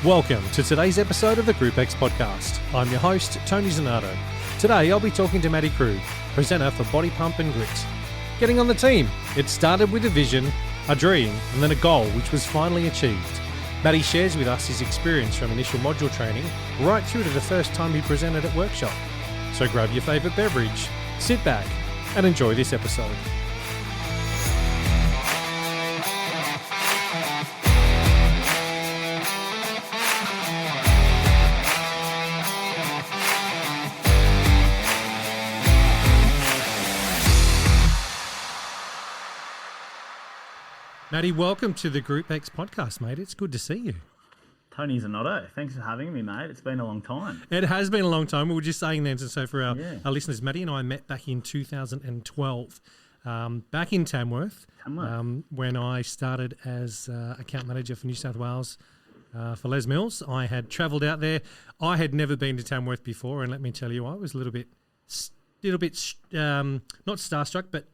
Welcome to today's episode of the Group X podcast. I'm your host, Tony Zanato. Today I'll be talking to Matty Krug, presenter for Body Pump and Grit. Getting on the team, it started with a vision, a dream, and then a goal which was finally achieved. Matty shares with us his experience from initial module training right through to the first time he presented at workshop. So grab your favourite beverage, sit back, and enjoy this episode. Matty, welcome to the Group X podcast, mate. It's good to see you. Tony Zanotto, thanks for having me, mate. It's been a long time. It has been a long time. We were just saying that, so for our listeners, Matty and I met back in 2012, back in Tamworth. When I started as account manager for New South Wales for Les Mills. I had travelled out there. I had never been to Tamworth before, and let me tell you, I was a little bit not starstruck, but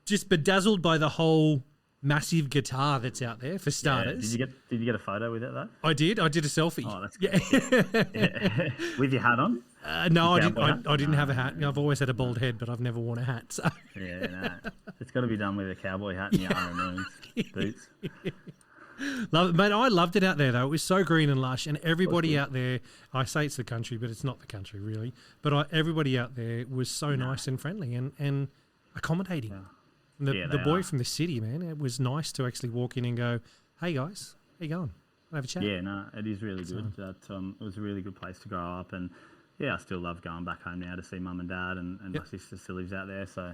just bedazzled by the whole massive guitar that's out there, for starters. Did you get a photo with it though? I did a selfie. Oh, that's good. Yeah. With your hat on? No, I didn't have a hat. I've always had a bald head, but I've never worn a hat. So. Yeah, no. It's got to be done with a cowboy hat and your Iron boots. Love it, mate. I loved it out there though. It was so green and lush, and everybody out there. I say it's the country, but it's not the country really. But everybody out there was so nice and friendly and accommodating. Yeah. The boy from the city, man, it was nice to actually walk in and go, "Hey guys, how you going? Have a chat." Yeah, no, it is really good. It was a really good place to grow up, and I still love going back home now to see mum and dad, and my sister still lives out there. So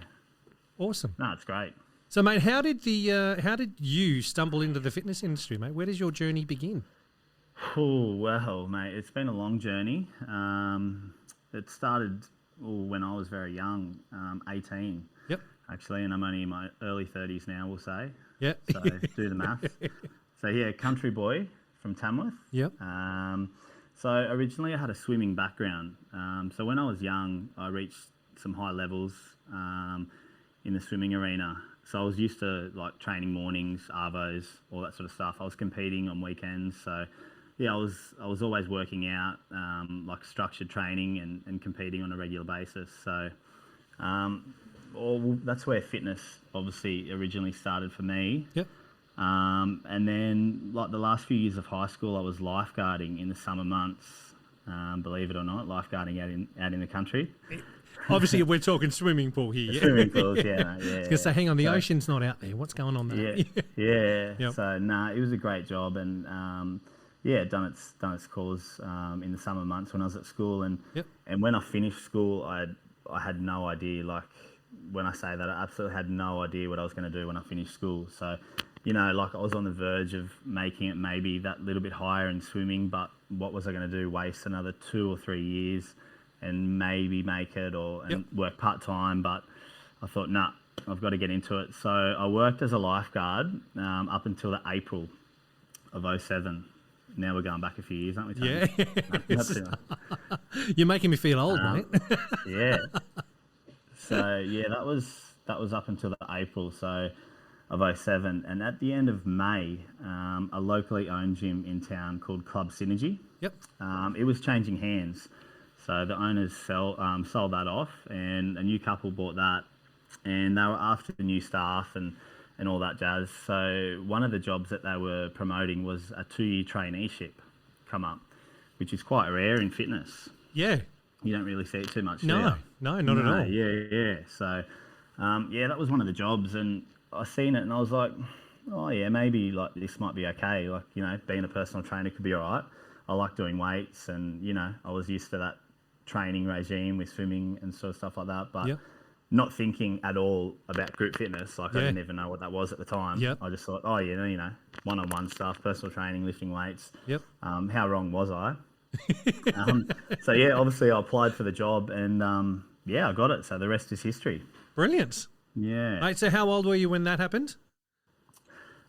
awesome. No, it's great. So, mate, how did you stumble into the fitness industry, mate? Where does your journey begin? Oh well, mate, it's been a long journey. It started when I was very young, 18. Yep. Actually, and I'm only in my early 30s now, we'll say. Yeah. So do the math. So country boy from Tamworth. Yep. So originally I had a swimming background. So when I was young, I reached some high levels in the swimming arena. So I was used to like training mornings, arvos, all that sort of stuff. I was competing on weekends. So I was always working out, like structured training and competing on a regular basis. So that's where fitness obviously originally started for me. Yep. And then like the last few years of high school, I was lifeguarding in the summer months. Believe it or not, lifeguarding out in the country. Obviously, we're talking swimming pool here. Yeah? Swimming pools, yeah. I was going to say, hang on, the ocean's not out there. What's going on there? Yeah. Yep. So it was a great job, and done its course in the summer months when I was at school, and when I finished school, I had no idea. Like when I say that, I absolutely had no idea what I was going to do when I finished school. So, like I was on the verge of making it maybe that little bit higher in swimming, but what was I going to do? Waste another 2 or 3 years and maybe make it and work part-time. But I thought, nah, I've got to get into it. So I worked as a lifeguard up until the April of 2007. Now we're going back a few years, aren't we, Tony? Yeah. You're making me feel old, mate. Yeah. So that was up until the April of 2007, and at the end of May, a locally owned gym in town called Club Synergy. Yep. It was changing hands, so the owners sold that off, and a new couple bought that, and they were after the new staff and all that jazz. So one of the jobs that they were promoting was a 2-year traineeship come up, which is quite rare in fitness. Yeah. You don't really see it too much. No, not at all. Yeah. So, that was one of the jobs, and I seen it, and I was like, oh yeah, maybe like this might be okay. Like being a personal trainer could be all right. I like doing weights, and I was used to that training regime with swimming and sort of stuff like that. But not thinking at all about group fitness. Like I didn't even know what that was at the time. Yep. I just thought, oh yeah, one-on-one stuff, personal training, lifting weights. Yep. How wrong was I? Obviously I applied for the job, and I got it. So the rest is history. Brilliant. Yeah. Mate, so how old were you when that happened?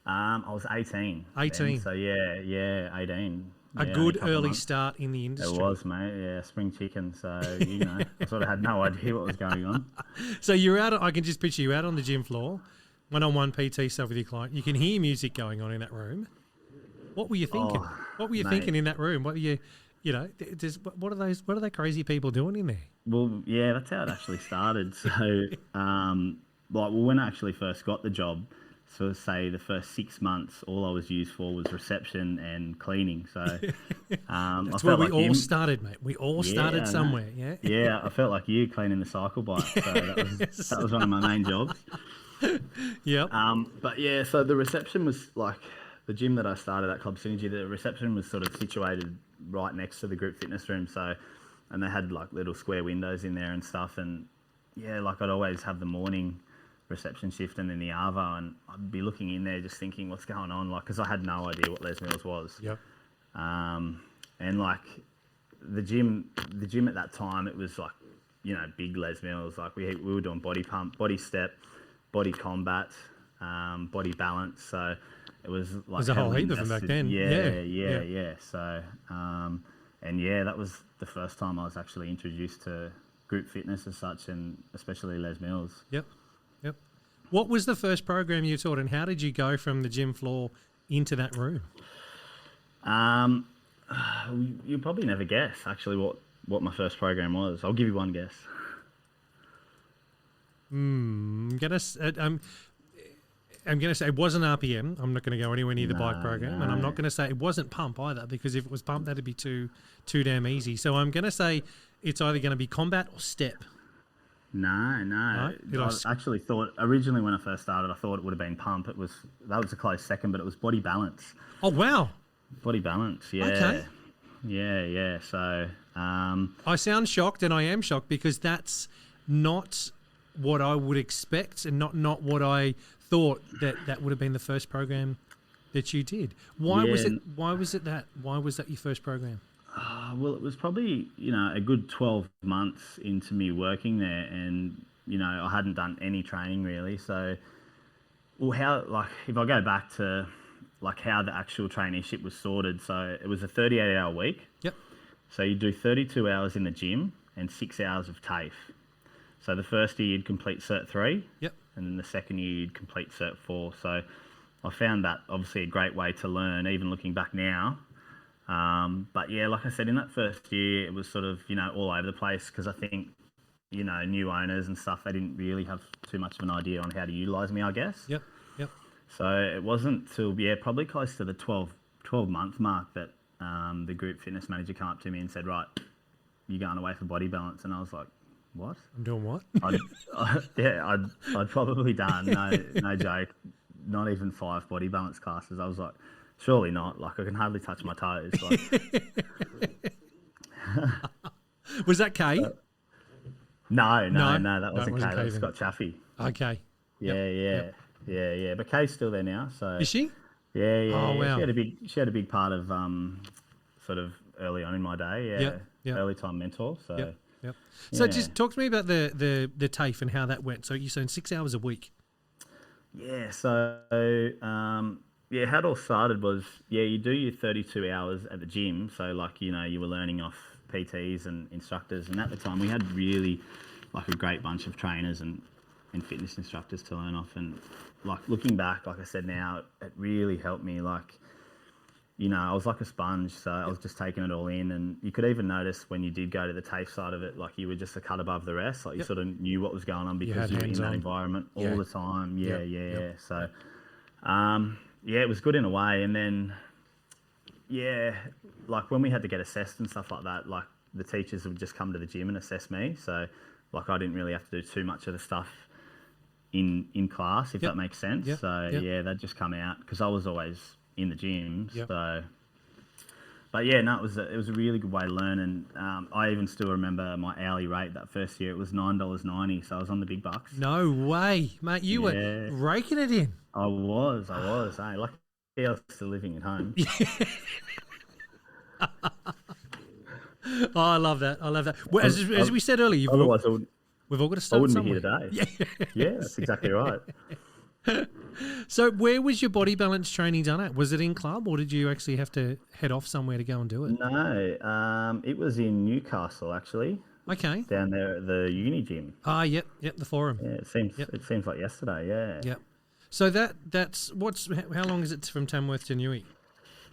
I was 18. 18. Then, so 18. A good early start in the industry. It was, mate. Yeah, spring chicken. So, I sort of had no idea what was going on. So you're out, I can just picture you out on the gym floor, one-on-one PT stuff with your client. You can hear music going on in that room. What were you thinking? Oh, What were you mate. thinking in that room? What are you, what are they crazy people doing in there? Well, yeah, that's how it actually started. So, when I actually first got the job, so say the first 6 months, all I was used for was reception and cleaning. So, That's where we all started, mate. We all started somewhere. Yeah. Yeah, I felt like you cleaning the cycle bike. So that was one of my main jobs. Yep. But yeah, so the reception was like the gym that I started at Club Synergy. The reception was sort of situated right next to the group fitness room. So, and they had like little square windows in there and stuff. And yeah, like I'd always have the morning reception shift and then the Arvo, and I'd be looking in there just thinking what's going on, like because I had no idea what Les Mills was. Yep. And like the gym at that time, it was like, you know, big Les Mills. Like we were doing body pump, body step, body combat, body balance. So it was like there's a whole heap of them back then. Yeah. So and yeah, that was the first time I was actually introduced to group fitness as such, and especially Les Mills. Yep. What was the first program you taught, and how did you go from the gym floor into that room? You'll probably never guess actually what my first program was. I'll give you one guess. I'm gonna say it wasn't RPM. I'm not going to go anywhere near the bike program, and I'm not going to say it wasn't pump either, because if it was pump, that'd be too damn easy. So I'm going to say it's either going to be combat or step. No. I actually thought originally when I first started, I thought it would have been pump. That was a close second, but it was body balance. Oh wow! Body balance, yeah. Okay. Yeah. So I sound shocked, and I am shocked because that's not what I would expect, and not what I thought that would have been the first program that you did. Why was that your first program? Well, it was probably, a good 12 months into me working there, and, I hadn't done any training really. So, if I go back to, how the actual traineeship was sorted, so it was a 38-hour week. Yep. So you do 32 hours in the gym and 6 hours of TAFE. So the first year you'd complete Cert 3. Yep. And then the second year you'd complete Cert 4. So I found that obviously a great way to learn, even looking back now. But yeah, like I said, in that first year, it was sort of, all over the place, because I think, new owners and stuff, they didn't really have too much of an idea on how to utilise me, I guess. Yep. So it wasn't till, probably close to the 12-month mark that the group fitness manager came up to me and said, right, you're going away for body balance. And I was like, what? I'm doing what? I'd probably done, no joke, not even 5 body balance classes. I was like, surely not. Like, I can hardly touch my toes. Was that Kay? No, that wasn't Kay. That was Scott Chaffee. Okay. Yeah. But Kay's still there now. So is she? Yeah. Oh wow. She had a big part of sort of early on in my day. Yeah. Early time mentor. So. Yep. So just talk to me about the TAFE and how that went. So you said 6 hours a week. Yeah. So how it all started was, you do your 32 hours at the gym. So you were learning off PTs and instructors, and at the time we had really a great bunch of trainers and fitness instructors to learn off. And looking back, like I said now, it really helped me. I was like a sponge, so I was just taking it all in. And you could even notice when you did go to the TAFE side of it, you were just a cut above the rest. You sort of knew what was going on because you were in that environment all the time. So, it was good in a way. And then, when we had to get assessed and stuff like that, the teachers would just come to the gym and assess me. So, I didn't really have to do too much of the stuff in class, if that makes sense. So, they'd just come out because I was always in the gym. So, but it was a really good way to learn. And I even still remember my hourly rate that first year. It was $9.90, so I was on the big bucks. No way, mate! You were raking it in. I was. Hey, lucky I was still living at home. Oh, I love that. Well, as we said earlier, we've all got to start somewhere. I wouldn't be here today. Yeah, that's exactly right. So where was your body balance training done at? Was it in club, or did you actually have to head off somewhere to go and do it? No, it was in Newcastle actually. Okay. Down there at the uni gym. Yep, the Forum. Yeah, it seems like yesterday. Yeah. Yep. So that's how long is it from Tamworth to Newey?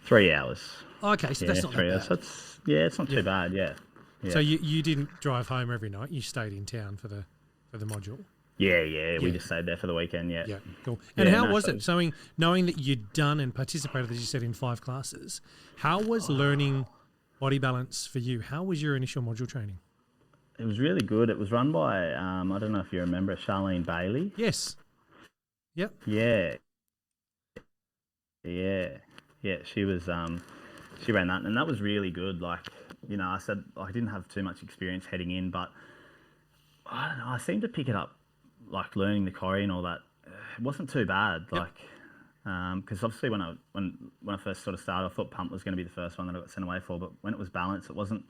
3 hours. Okay, so that's not that 3 hours. bad. It's not too bad. Yeah. So you didn't drive home every night. You stayed in town for the module. Yeah. We just stayed there for the weekend. Yeah. Yeah, cool. And how was it? So knowing that you'd done and participated, as you said, in 5 classes, how was learning body balance for you? How was your initial module training? It was really good. It was run by I don't know if you remember Charlene Bailey. Yes. Yep. Yeah. She was she ran that, and that was really good. Like, I said I didn't have too much experience heading in, but I don't know. I seemed to pick it up, like learning the choreo and all that. It wasn't too bad. Yep. Like, because obviously when I first sort of started, I thought pump was going to be the first one that I got sent away for. But when it was balance, it wasn't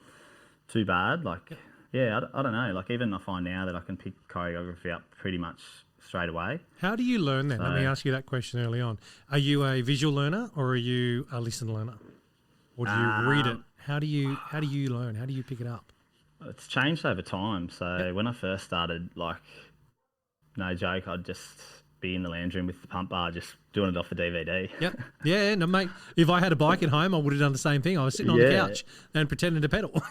too bad. Like, I don't know. Like, even I find now that I can pick choreography up pretty much straight away. How do you learn then? Let me ask you that question early on. Are you a visual learner or are you a listen learner? Or do you read it? How do you learn? How do you pick it up? It's changed over time. So when I first started, like, no joke, I'd just be in the lounge room with the pump bar, just doing it off the DVD. Yep. Yeah, no, mate. If I had a bike at home, I would have done the same thing. I was sitting on the couch and pretending to pedal.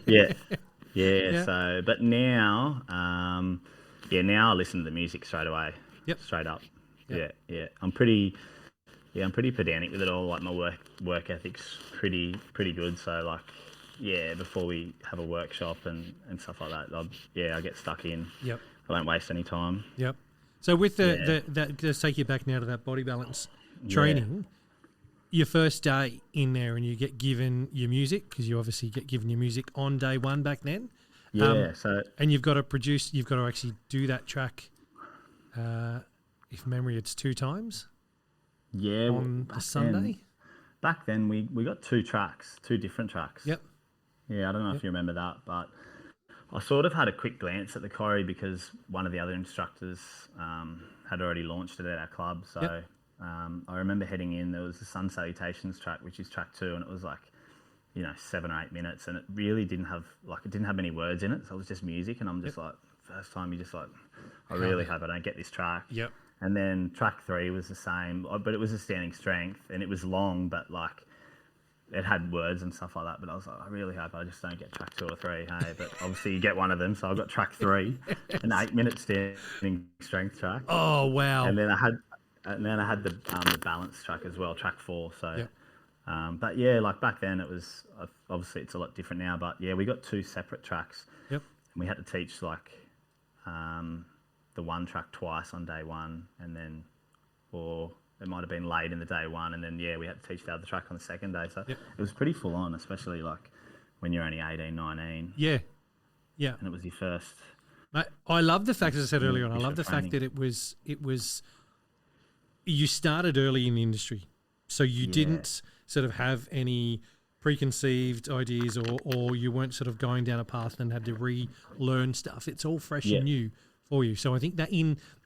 Yeah. So, but now, now I listen to the music straight away. Yep. Straight up. Yep. Yeah. I'm pretty pedantic with it all. Like, my work ethic's pretty good. So, like, before we have a workshop and stuff like that, I get stuck in. Yep. I don't waste any time. Yep. So with that, let's take you back now to that body balance training. Your first day in there, and you get given your music, because you obviously get given your music on day one back then. Yeah. And you've got to actually do that track. If memory, it's 2 times. Yeah. On a Sunday. Back then, we got 2 different tracks. Yep. Yeah, I don't know if you remember that, but I sort of had a quick glance at the choreo because one of the other instructors had already launched it at our club. So I remember heading in, there was the Sun Salutations track, which is track 2, and it was like, 7 or 8 minutes, and it really didn't have any words in it. So it was just music, and I'm just like, first time, you're just like, I really hope I don't get this track. Yep. And then track 3 was the same, but it was a standing strength, and it was long, but like, it had words and stuff like that, but I was like, I really hope I just don't get track 2 or 3, hey? But obviously you get one of them, so I got track 3, an 8-minute standing strength track. Oh wow! And then I had the balance track as well, track 4. So, but yeah, like back then it was obviously it's a lot different now, but yeah, we got 2 separate tracks. Yep. And we had to teach like the one track twice on day 1, and then it might have been late in the day 1, and then we had to teach the other track on the second day. So it was pretty full on, especially like when you're only 18, 19. Yeah. And it was your first. I love the fact, as I said earlier on, I love the fact that it was you started early in the industry, so you didn't sort of have any preconceived ideas, or you weren't sort of going down a path and had to relearn stuff. It's all fresh and new for you. So I think that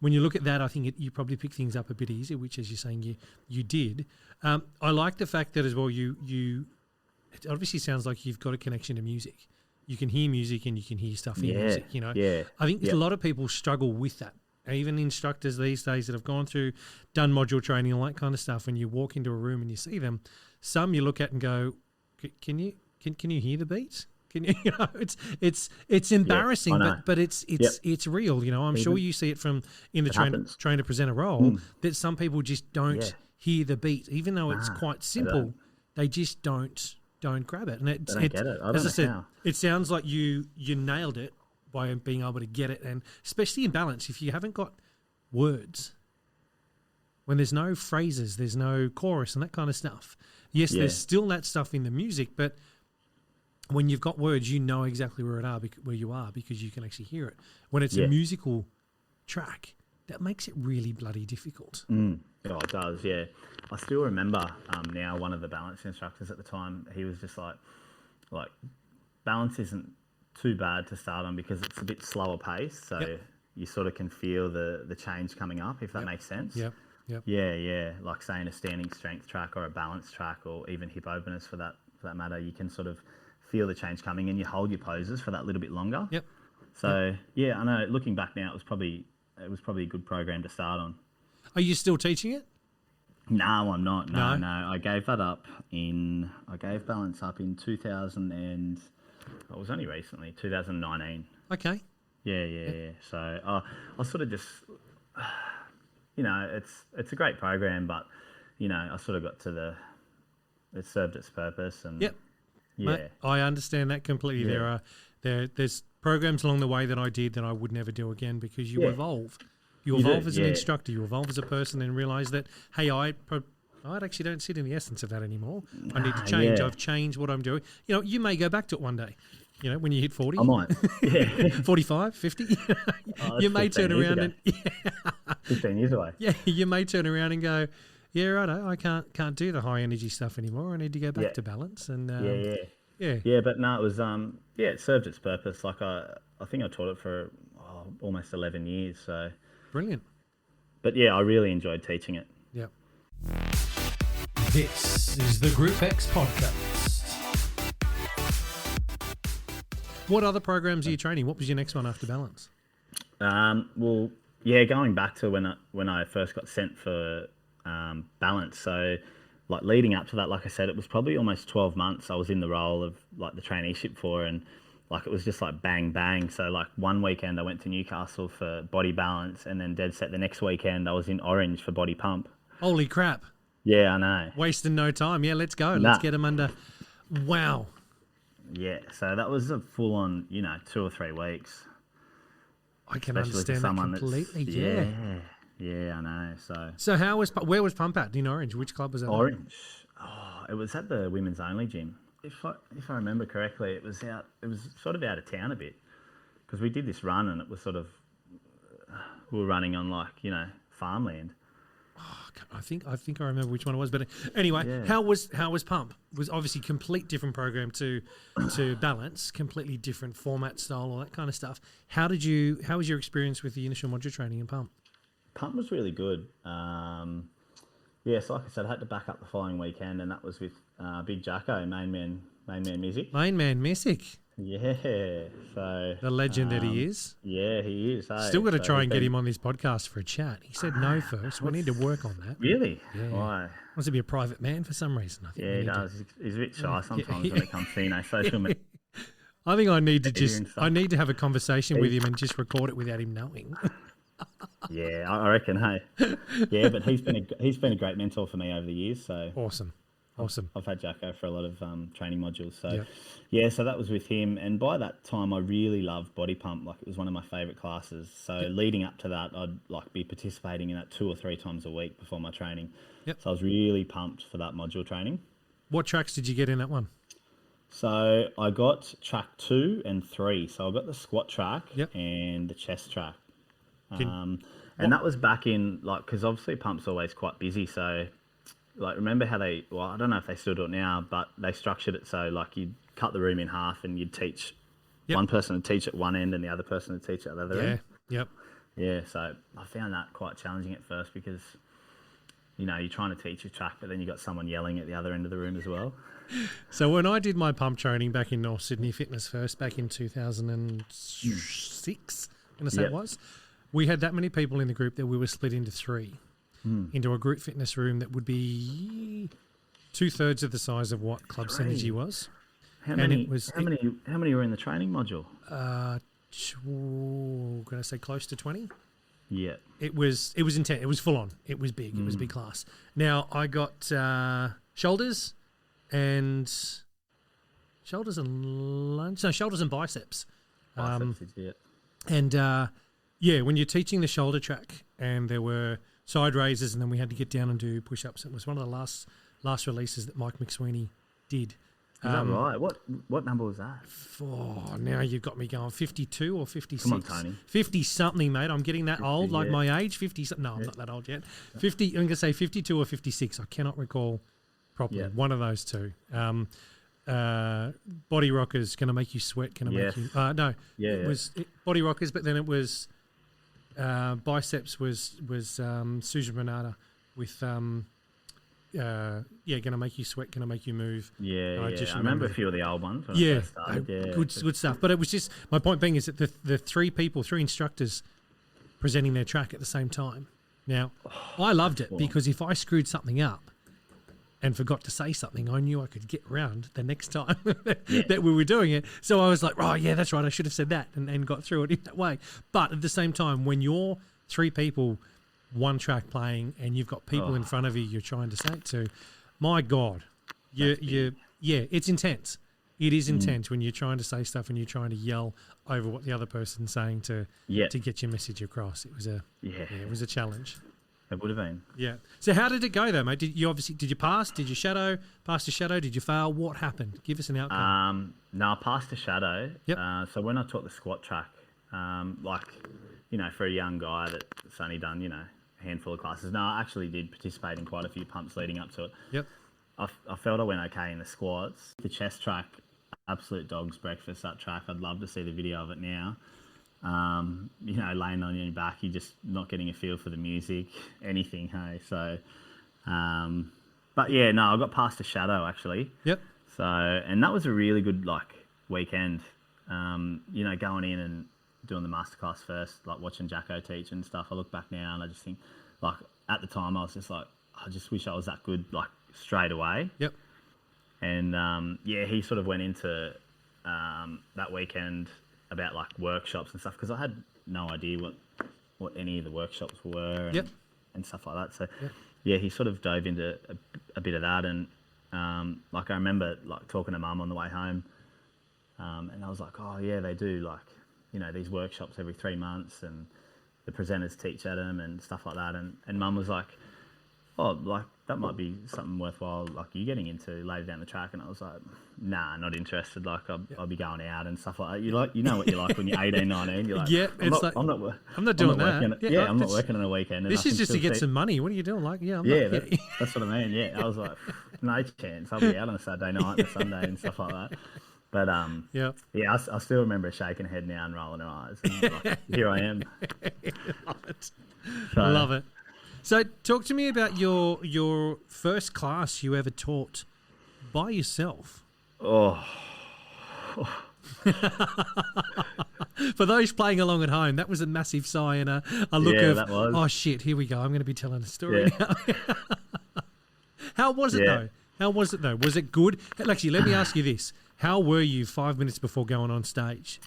when you look at that, I think you probably pick things up a bit easier, which, as you're saying, you did. I like the fact that as well, it obviously sounds like you've got a connection to music. You can hear music and you can hear stuff in music, I think a lot of people struggle with that. Even instructors these days that have done module training, all that kind of stuff, when you walk into a room and you see them, some you look at and go, can you hear the beats? It's embarrassing, but it's real. I'm sure you see it from in the trainer presenter role that some people just don't hear the beat, even though it's quite simple. They just don't grab it, and they don't get it. As I said, it sounds like you nailed it by being able to get it, and especially in balance, if you haven't got words, when there's no phrases, there's no chorus and that kind of stuff. Yes, there's still that stuff in the music, but when you've got words, you know exactly where you are because you can actually hear it. When it's a musical track, that makes it really bloody difficult. Oh, it does, yeah. I still remember now one of the balance instructors at the time, he was just like balance isn't too bad to start on because it's a bit slower pace, so you sort of can feel the change coming up, if that makes sense. Yep. Yeah. Like saying a standing strength track or a balance track, or even hip openers for that matter, you can sort of feel the change coming, and you hold your poses for that little bit longer. Yep. So I know. Looking back now, it was probably a good program to start on. Are you still teaching it? No, I'm not. No, No? no. I gave balance up in 2000 and it was only recently, 2019. Okay. Yeah. So I sort of just, it's a great program, but I sort of got to it served its purpose, and Yep. yeah, Mate, I understand that completely. Yeah. There's programs along the way that I did that I would never do again because you Yeah. evolve. You You do, evolve as an yeah. instructor. You evolve as a person, and realize that hey, I actually don't sit in the essence of that anymore. I need to change. Yeah. I've changed what I'm doing. You may go back to it one day. When you hit 40, I might. Yeah. 45, 50, Oh, you that's may 15 turn years around ago. and 15 years away. yeah, you may turn around and go, yeah, righto, I can't do the high energy stuff anymore. I need to go back Yeah. to balance. And Yeah. yeah, But no, it was it served its purpose. Like I think I taught it for almost 11 years. So, brilliant. but yeah, I really enjoyed teaching it. Yep. This is the Group X podcast. What other programs are you training? What was your next one after balance? Well, yeah, going back to when I first got sent for balance. So, like leading up to that, like I said, it was probably almost 12 months I was in the role of like the traineeship for, and like it was just like bang bang. So like one weekend I went to Newcastle for body balance, and then dead set the next weekend I was in Orange for body pump. Holy crap. Yeah, I know. Wasting no time. Yeah, let's go. Let's get them under. Wow. Yeah, so that was a full on, 2 or 3 weeks. I can Especially for understand that someone completely. that's, yeah, I know. So where was Pump at in Orange? Which club was that? Orange. Oh, it was at the women's only gym. If I remember correctly, it was sort of out of town a bit, because we did this run and it was sort of we were running on farmland. I think I remember which one it was, but anyway, Yeah. how was Pump? It was obviously complete different program to balance, completely different format, style, all that kind of stuff. How was your experience with the initial modular training in Pump? Pump was really good. So like I said, I had to back up the following weekend, and that was with Big Jacko, main man Music. Main man Messick, Yeah, so the legend that he is. Yeah, he is. Hey? Still got to So try he's and get been- him on this podcast for a chat. He said no first. We need to work on that. Really? Yeah. Why? Wants to be a private man for some reason. I think. Yeah, we he need to- does. He's a bit shy sometimes when it comes to social media. I think I need to and stuff. I need to have a conversation with him and just record it without him knowing. Yeah, I reckon. Hey, yeah, but he's been a great mentor for me over the years. So Awesome. I've had Jacko for a lot of training modules. So Yep. yeah, so that was with him, and by that time I really loved body pump. Like it was one of my favourite classes. So leading up to that, I'd like be participating in that 2 or 3 times a week before my training. Yep. So I was really pumped for that module training. What tracks did you get in that one? So I got track 2 and 3. So I got the squat track Yep. and the chest track. Can- And that was back in because obviously pump's always quite busy. So remember how I don't know if they still do it now, but they structured it so you'd cut the room in half and you'd teach Yep. one person would teach at one end and the other person would teach at the other end. Yep. Yeah. So I found that quite challenging at first because you're trying to teach a track, but then you got someone yelling at the other end of the room as well. So when I did my pump training back in North Sydney Fitness First back in 2006, I'm going to say Yep. it was, we had that many people in the group that we were split into 3 into a group fitness room that would be 2/3 of the size of what Club 3. Synergy was. How And many? it was- how many were in the training module? Going to say close to 20. Yeah. It was intense. It was full on. It was big. It was big class. Now I got shoulders and shoulders and biceps. Biceps, yeah. And when you're teaching the shoulder track, and there were side raises, and then we had to get down and do push-ups. It was one of the last releases that Mike McSweeney did. Is that right? What number was that? Now you've got me going 52 or 56. Come on, Tony. 50 something, mate. I'm getting that old, like yeah. my age. 50. No, I'm not that old yet. 50. I'm going to say 52 or 56. I cannot recall properly. Yeah. One of those two. Body rockers going to make you sweat. Going to make you. No. Yeah, It was body rockers, but then it was biceps was Susan Renata with going to make you sweat, going to make you move. Yeah, I yeah. just I remember a remember- few of the old ones. When I Yeah, first started. Yeah, good stuff. But it was just, my point being is that the 3 instructors presenting their track at the same time Now, I loved it because if I screwed something up and forgot to say something, I knew I could get round the next time that we were doing it. So I was like, oh, yeah, that's right. I should have said that and got through it in that way. But at the same time, when you're three people, one track playing, and you've got people in front of you you're trying to say it to, my God, it's intense. It is intense when you're trying to say stuff and you're trying to yell over what the other person's saying to get your message across. It was it was a challenge. It would have been. Yeah. So how did it go though, mate? Did you pass? Did you shadow? Pass the shadow? Did you fail? What happened? Give us an outcome. No, I passed the shadow. Yep. So when I taught the squat track, for a young guy that's only done, a handful of classes. No, I actually did participate in quite a few pumps leading up to it. Yep. I felt I went okay in the squats. The chest track, absolute dog's breakfast, that track. I'd love to see the video of it now. Laying on your back, you're just not getting a feel for the music, anything, hey? So, I got past the shadow, actually. Yep. So, and that was a really good, weekend. Going in and doing the masterclass first, watching Jacko teach and stuff. I look back now and I just think, at the time, I was just like, I just wish I was that good, straight away. Yep. And he sort of went into that weekend about workshops and stuff because I had no idea what any of the workshops were and stuff like that. So he sort of dove into a bit of that, and I remember talking to Mum on the way home, and I was like, oh yeah, they do these workshops every 3 months, and the presenters teach at them and stuff like that. And Mum was like, oh, that might be something worthwhile, you getting into later down the track. And I was like, nah, not interested. I'll be going out and stuff like that. You know what you're like when you're 18, 19. You're like, I'm not doing that. I'm not working on a weekend. And this is just to get some money. What are you doing? That's what I mean. Yeah, I was like, no chance. I'll be out on a Saturday night and a Sunday and stuff like that. But I still remember shaking her head now and rolling her eyes. And here I am. Love it. Love it. So talk to me about your first class you ever taught by yourself. Oh. For those playing along at home, that was a massive sigh and a look of, that was. Oh shit, here we go. I'm going to be telling a story now. How was it though? How was it though? Was it good? Actually, let me ask you this. How were you 5 minutes before going on stage?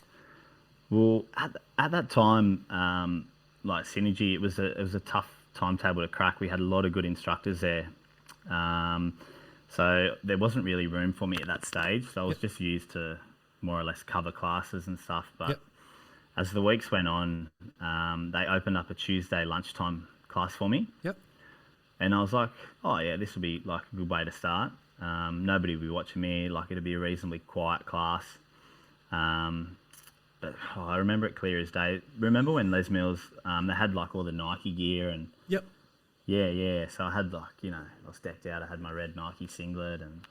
Well, at that time, Synergy, it was a tough timetable to crack. We had a lot of good instructors there. So there wasn't really room for me at that stage. So I was just used to more or less cover classes and stuff. But as the weeks went on, they opened up a Tuesday lunchtime class for me. Yep. And I was like, oh yeah, this will be a good way to start. Nobody will be watching me. It'll be a reasonably quiet class. But I remember it clear as day. Remember when Les Mills, they had all the Nike gear and... Yep. Yeah. So I had I was decked out. I had my red Nike singlet and,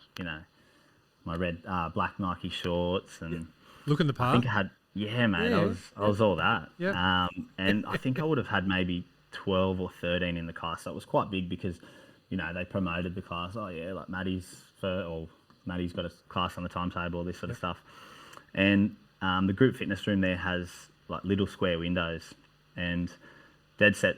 my red, black Nike shorts and... Looking the part. I think I had... Yeah, mate. Yeah, I was all that. Yeah. And I think I would have had maybe 12 or 13 in the class. So it was quite big because, they promoted the class. Oh yeah, Matty's got a class on the timetable, this sort of stuff. And the group fitness room there has little square windows, and dead set,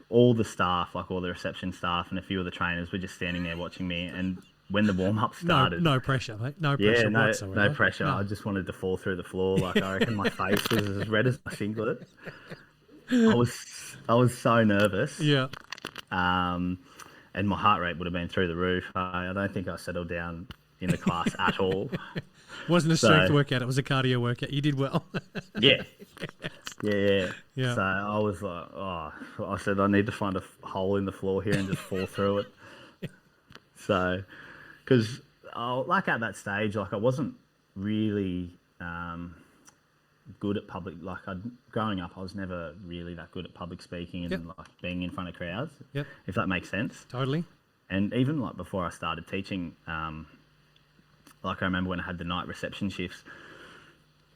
all the staff, all the reception staff and a few of the trainers were just standing there watching me. And when the warm-up started... No pressure, mate. No pressure whatsoever. No pressure. No. I just wanted to fall through the floor. I reckon my face was as red as my singlet. I was so nervous. Yeah. And my heart rate would have been through the roof. I don't think I settled down in the class at all. Wasn't a strength workout. It was a cardio workout. You did well. Yeah. So I was like, I said, I need to find a hole in the floor here and just fall through it. So, because at that stage, I wasn't really good at public. Growing up, I was never really that good at public speaking and being in front of crowds. Yep. If that makes sense. Totally. And even before I started teaching, I remember when I had the night reception shifts,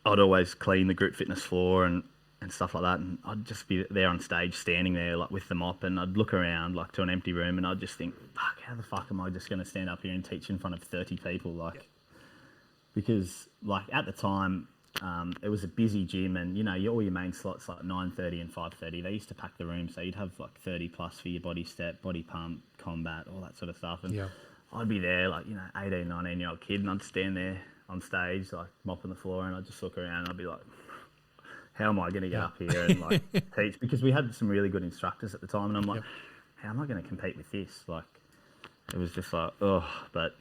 I'd always clean the group fitness floor and stuff like that, and I'd just be there on stage standing there with the mop, and I'd look around to an empty room and I'd just think, fuck, how the fuck am I just going to stand up here and teach in front of 30 people? Because at the time, it was a busy gym, and all your main slots like 9:30 and 5:30. They used to pack the room, so you'd have like 30 plus for your body step, body pump, combat, all that sort of stuff. And I'd be there like 18, 19-year-old kid, and I'd stand there on stage like mopping the floor, and I'd just look around and I'd be like, how am I going to get up here and like teach? Because we had some really good instructors at the time, and I'm like, how am I going to compete with this? Like, it was just like, but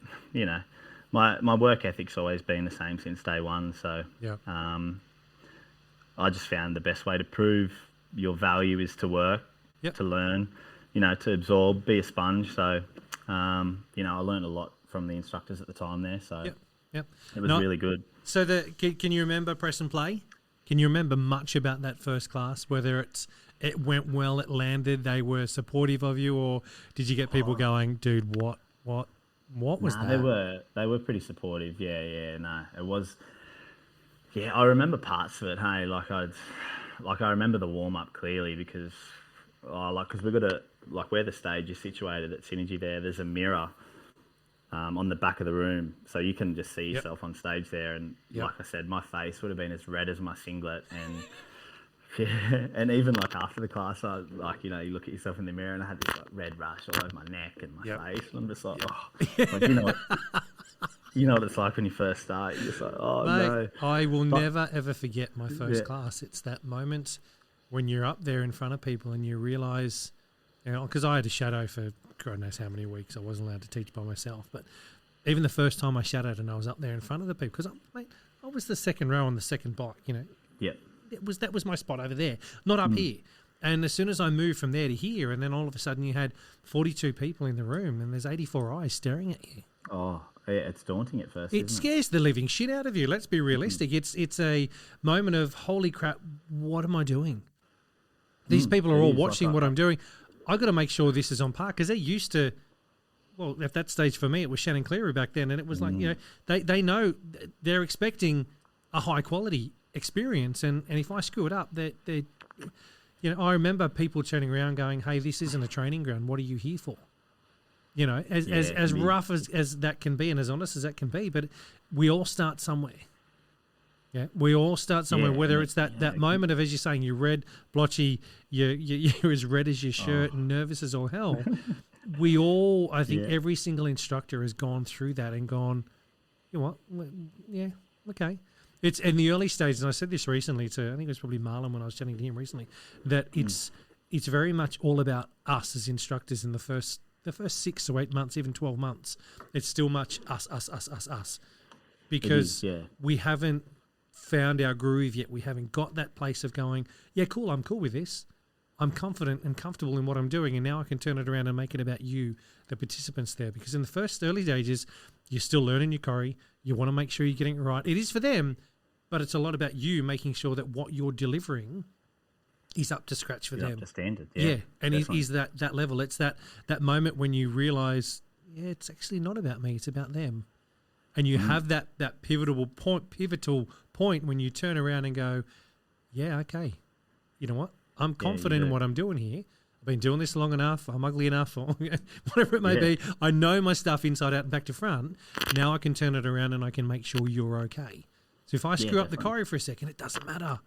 my work ethic's always been the same since day one. So I just found the best way to prove your value is to work, to learn, to absorb, be a sponge. So, I learned a lot from the instructors at the time there. So it was really good. So can you remember press and play? Can you remember much about that first class, whether it went well, it landed, they were supportive of you, or did you get people going, dude, what was that? They were pretty supportive. It was. Yeah, I remember parts of it. Hey, I remember the warm up clearly because we got where the stage is situated at Synergy there's a mirror on the back of the room, so you can just see yourself on stage there. And like I said, my face would have been as red as my singlet, and and even like after the class, I you look at yourself in the mirror, and I had this like red rash all over my neck and my face, and I'm just like, you know what it's like when you first start. You're just like, no. I will never ever forget my first class. It's that moment when you're up there in front of people and you realise, because I had a shadow for God knows how many weeks. I wasn't allowed to teach by myself, but even the first time I shadowed and I was up there in front of the people, because I was the second row on the second bike, that was my spot over there, not up here. And as soon as I moved from there to here, and then all of a sudden you had 42 people in the room and there's 84 eyes staring at you. Oh, yeah, it's daunting at first. It scares the living shit out of you. Let's be realistic. It's a moment of, holy crap, what am I doing? These people are all watching what I'm doing. I got to make sure this is on par, because they're used to. Well, at that stage for me, it was Shannon Cleary back then, and it was like they know they're expecting a high quality experience, and if I screw it up, they I remember people turning around going, "Hey, this isn't a training ground. What are you here for?" As rough as that can be, and as honest as that can be, but we all start somewhere. Yeah, we all start somewhere, whether it's that moment of, as you're saying, you're red, blotchy, you're as red as your shirt and nervous as all hell. We all, I think every single instructor has gone through that and gone, you know what, yeah, okay. It's in the early stages, and I said this recently to, I think it was probably Marlon when I was chatting to him recently, that it's very much all about us as instructors in the first 6 to 8 months, even 12 months. It's still much us. Because we haven't found our groove yet. We haven't got that place of going, yeah, cool, I'm cool with this. I'm confident and comfortable in what I'm doing, and now I can turn it around and make it about you, the participants there. Because in the first early stages, you're still learning your choreo. You want to make sure you're getting it right. It is for them, but it's a lot about you making sure that what you're delivering is up to scratch for them. Up to standard, and is that level. It's that moment when you realise, it's actually not about me, it's about them. And you have that pivotal point when you turn around and go, yeah, okay, you know what? I'm confident in what I'm doing here. I've been doing this long enough. I'm ugly enough, or whatever it may be. I know my stuff inside out and back to front. Now I can turn it around and I can make sure you're okay. So if I screw up the choreo for a second, it doesn't matter.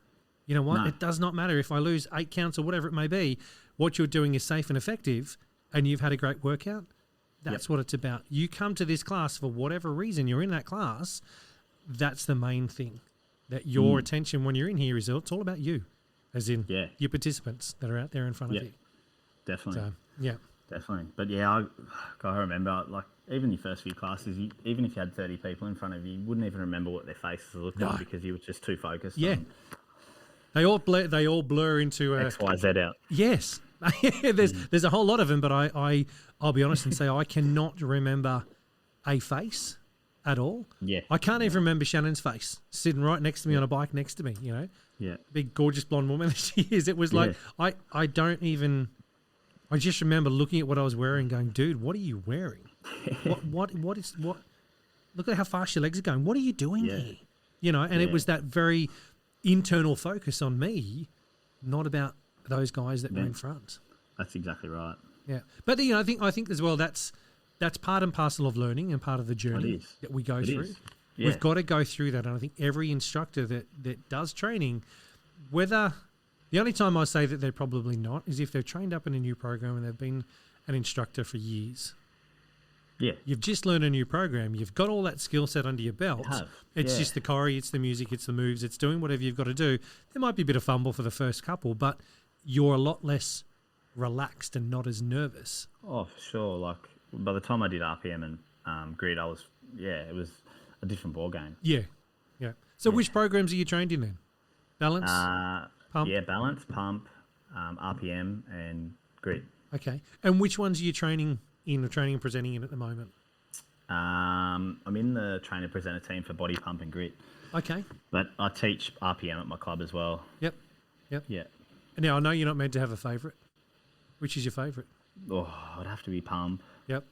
You know what? No. It does not matter. If I lose 8 counts or whatever it may be, what you're doing is safe and effective, and you've had a great workout. That's what it's about. You come to this class for whatever reason you're in that class. That's the main thing. That your attention when you're in here is it's all about you, as in your participants that are out there in front of you. Definitely. So, definitely. But I remember, like, even your first few classes, even if you had 30 people in front of you, you wouldn't even remember what their faces looked like because you were just too focused. On they all blur into X, Y, Z out. Yes. There's a whole lot of them, but I'll be honest and say I cannot remember a face at all. Yeah. I can't even remember Shannon's face sitting right next to me on a bike next to me, Yeah. Big, gorgeous blonde woman that she is. It was like, I don't even, I just remember looking at what I was wearing going, dude, what are you wearing? what, look at how fast your legs are going. What are you doing here? And it was that very internal focus on me, not about those guys that were in front. That's exactly right. Yeah. But, I think as well that's part and parcel of learning and part of the journey that we go through. We've got to go through that. And I think every instructor that does training, whether the only time I say that they're probably not is if they're trained up in a new program and they've been an instructor for years. Yeah. You've just learned a new program. You've got all that skill set under your belt. It's just the choreo, it's the music, it's the moves, it's doing whatever you've got to do. There might be a bit of fumble for the first couple, but you're a lot less relaxed and not as nervous. Oh, for sure. Like by the time I did RPM and grid, it was a different ball game. Yeah. So which programs are you trained in then? Balance? Pump? Yeah, balance, pump, RPM and grid. Okay. And which ones are you training in or training and presenting in at the moment? I'm in the trainer presenter team for body pump and grit. Okay. But I teach RPM at my club as well. Yep. Yeah. Now, I know you're not meant to have a favourite. Which is your favourite? Oh, it'd have to be pump. Yep.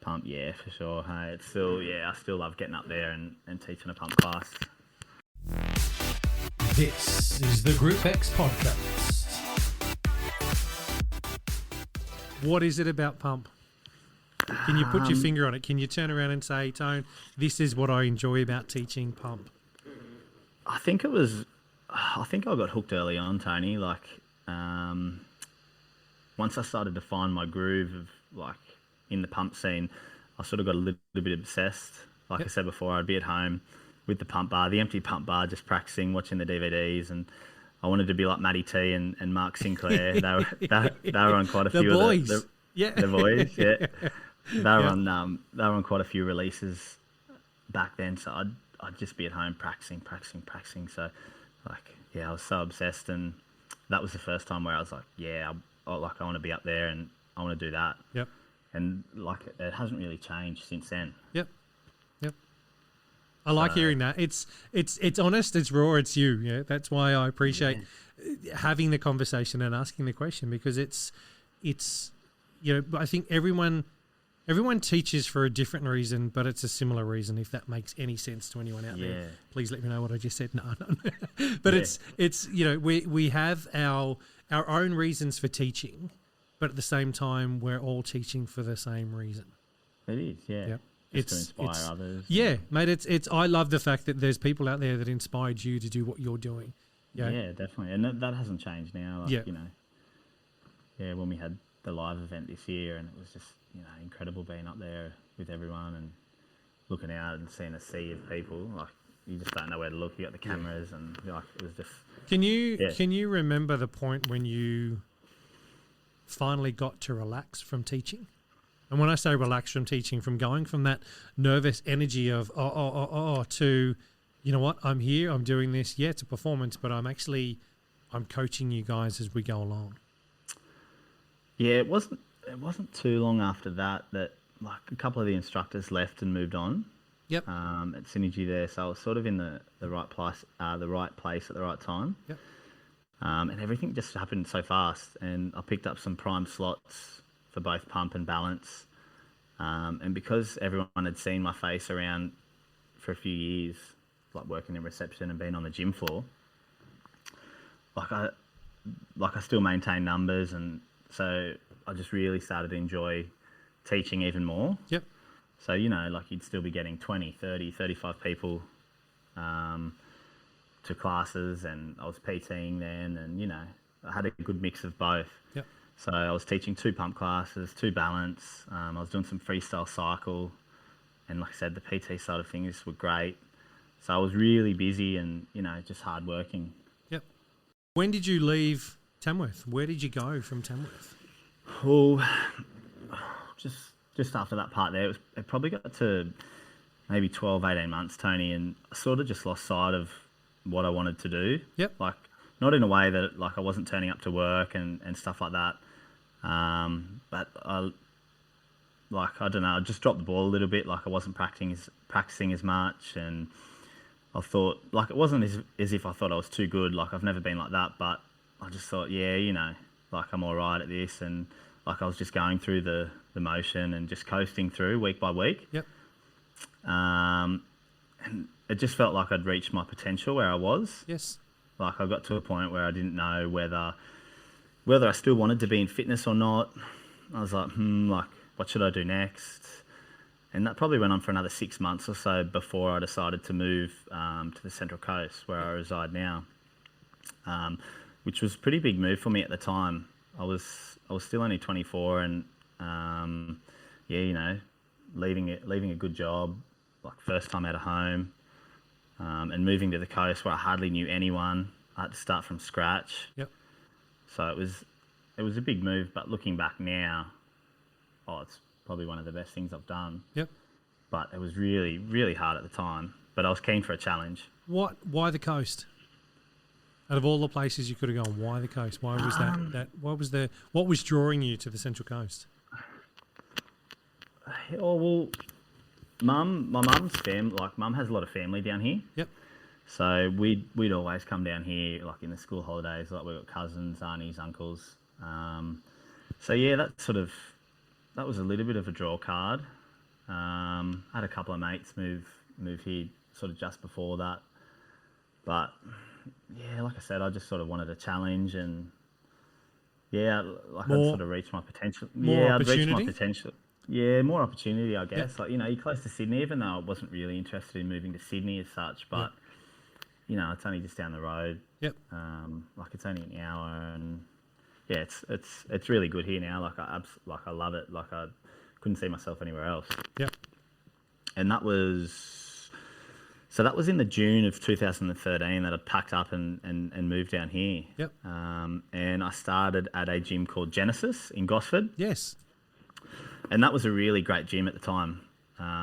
Pump, yeah, for sure. Hey, it's still, I still love getting up there and teaching a pump class. This is the Group X podcast. What is it about pump? Can you put your finger on it? Can you turn around and say, Tone, this is what I enjoy about teaching pump? I think I got hooked early on, Tony. Like, once I started to find my groove of like in the pump scene, I sort of got a little bit obsessed. Like I said before, I'd be at home with the pump bar, the empty pump bar, just practicing, watching the DVDs, and I wanted to be like Matty T and Mark Sinclair. They were on quite a few boys. of the boys. Yeah, they were on quite a few releases back then. So I'd just be at home practicing. So I was so obsessed, and that was the first time where I was like, I want to be up there and I want to do that. Yep. And like it hasn't really changed since then. Yep. I like hearing that. It's honest, it's raw, it's you. Yeah, that's why I appreciate having the conversation and asking the question, because it's I think everyone teaches for a different reason, but it's a similar reason. If that makes any sense to anyone out there, please let me know what I just said. No. But it's we have our own reasons for teaching, but at the same time we're all teaching for the same reason. It is, yeah. Yep. Just to inspire others. Yeah, mate. It's. I love the fact that there's people out there that inspired you to do what you're doing. Yeah, definitely, and that hasn't changed now. Like, when we had the live event this year, and it was just incredible being up there with everyone and looking out and seeing a sea of people. Like you just don't know where to look. You got the cameras, and like it was just. Can you remember the point when you finally got to relax from teaching? And when I say relax from teaching, from going from that nervous energy of to, you know what, I'm here, I'm doing this. Yeah, it's a performance, but I'm coaching you guys as we go along. Yeah, it wasn't too long after that like a couple of the instructors left and moved on. Yep. At Synergy there, so I was sort of in the right place at the right time. Yep. And everything just happened so fast, and I picked up some prime slots for both pump and balance, and because everyone had seen my face around for a few years, like working in reception and being on the gym floor, like I still maintain numbers, and so I just really started to enjoy teaching even more. Yep. So like you'd still be getting 20, 30, 35 people to classes, and I was PTing then, and I had a good mix of both. Yep. So I was teaching 2 pump classes, 2 balance. I was doing some freestyle cycle, and like I said, the PT side of things were great. So I was really busy and just hard working. Yep. When did you leave Tamworth? Where did you go from Tamworth? Well, just after that part there, it probably got to maybe 12, 18 months, Tony, and I sort of just lost sight of what I wanted to do. Yep. Like not in a way that like I wasn't turning up to work and stuff like that. But I don't know, I just dropped the ball a little bit. Like I wasn't practicing as much, and I thought like it wasn't as if I thought I was too good. Like I've never been like that, but I just thought, like I'm all right at this, and like I was just going through the motion and just coasting through week by week. Yep. And it just felt like I'd reached my potential where I was. Yes. Like I got to a point where I didn't know whether I still wanted to be in fitness or not. I was like, like what should I do next? and that probably went on for another 6 months or so before I decided to move to the Central Coast, where I reside now, which was a pretty big move for me at the time. I was still only 24, and leaving a good job, like first time out of home, and moving to the coast where I hardly knew anyone. I had to start from scratch. Yep. So it was a big move, but looking back now, it's probably one of the best things I've done. Yep. But it was really, really hard at the time. But I was keen for a challenge. Why the coast? Out of all the places you could have gone, why the coast? Why was what was drawing you to the Central Coast? My mum's family, mum has a lot of family down here. Yep. So we'd always come down here, like in the school holidays. Like we've got cousins, aunties, uncles. So yeah, that was a little bit of a draw card. I had a couple of mates move here sort of just before that, but yeah, like I said, I just sort of wanted a challenge, and yeah, I'd sort of reached my potential. I'd reached my potential. Yeah, more opportunity, I guess. Yep. Like, you're close to Sydney, even though I wasn't really interested in moving to Sydney as such, but it's only just down the road. Yep. It's only an hour, and yeah, it's really good here now. I love it. Like, I couldn't see myself anywhere else. Yep. And that was in the June of 2013 that I packed up and moved down here. Yep. And I started at a gym called Genesis in Gosford. Yes. And that was a really great gym at the time.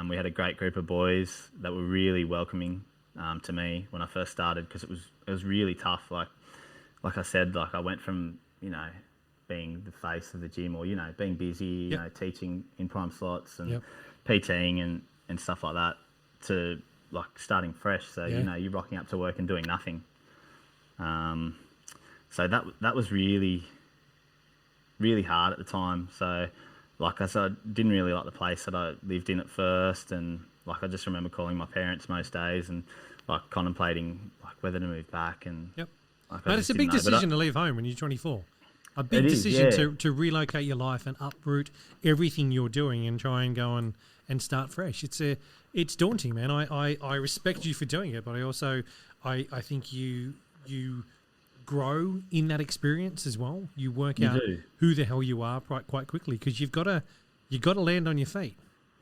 We had a great group of boys that were really welcoming to me when I first started, because it was really tough. Like I said, I went from being the face of the gym, or being busy, teaching in prime slots and PTing and stuff like that, to starting fresh. So you're rocking up to work and doing nothing. So that was really, really hard at the time. So like I said, I didn't really like the place that I lived in at first, and I just remember calling my parents most days and contemplating whether to move back. And but it's a big decision to leave home when you're 24. A big decision to relocate your life and uproot everything you're doing and try and go and start fresh. It's daunting, man. I respect you for doing it, but I also I think you grow in that experience as well. You work out who the hell you are quite quickly, because you've got to land on your feet.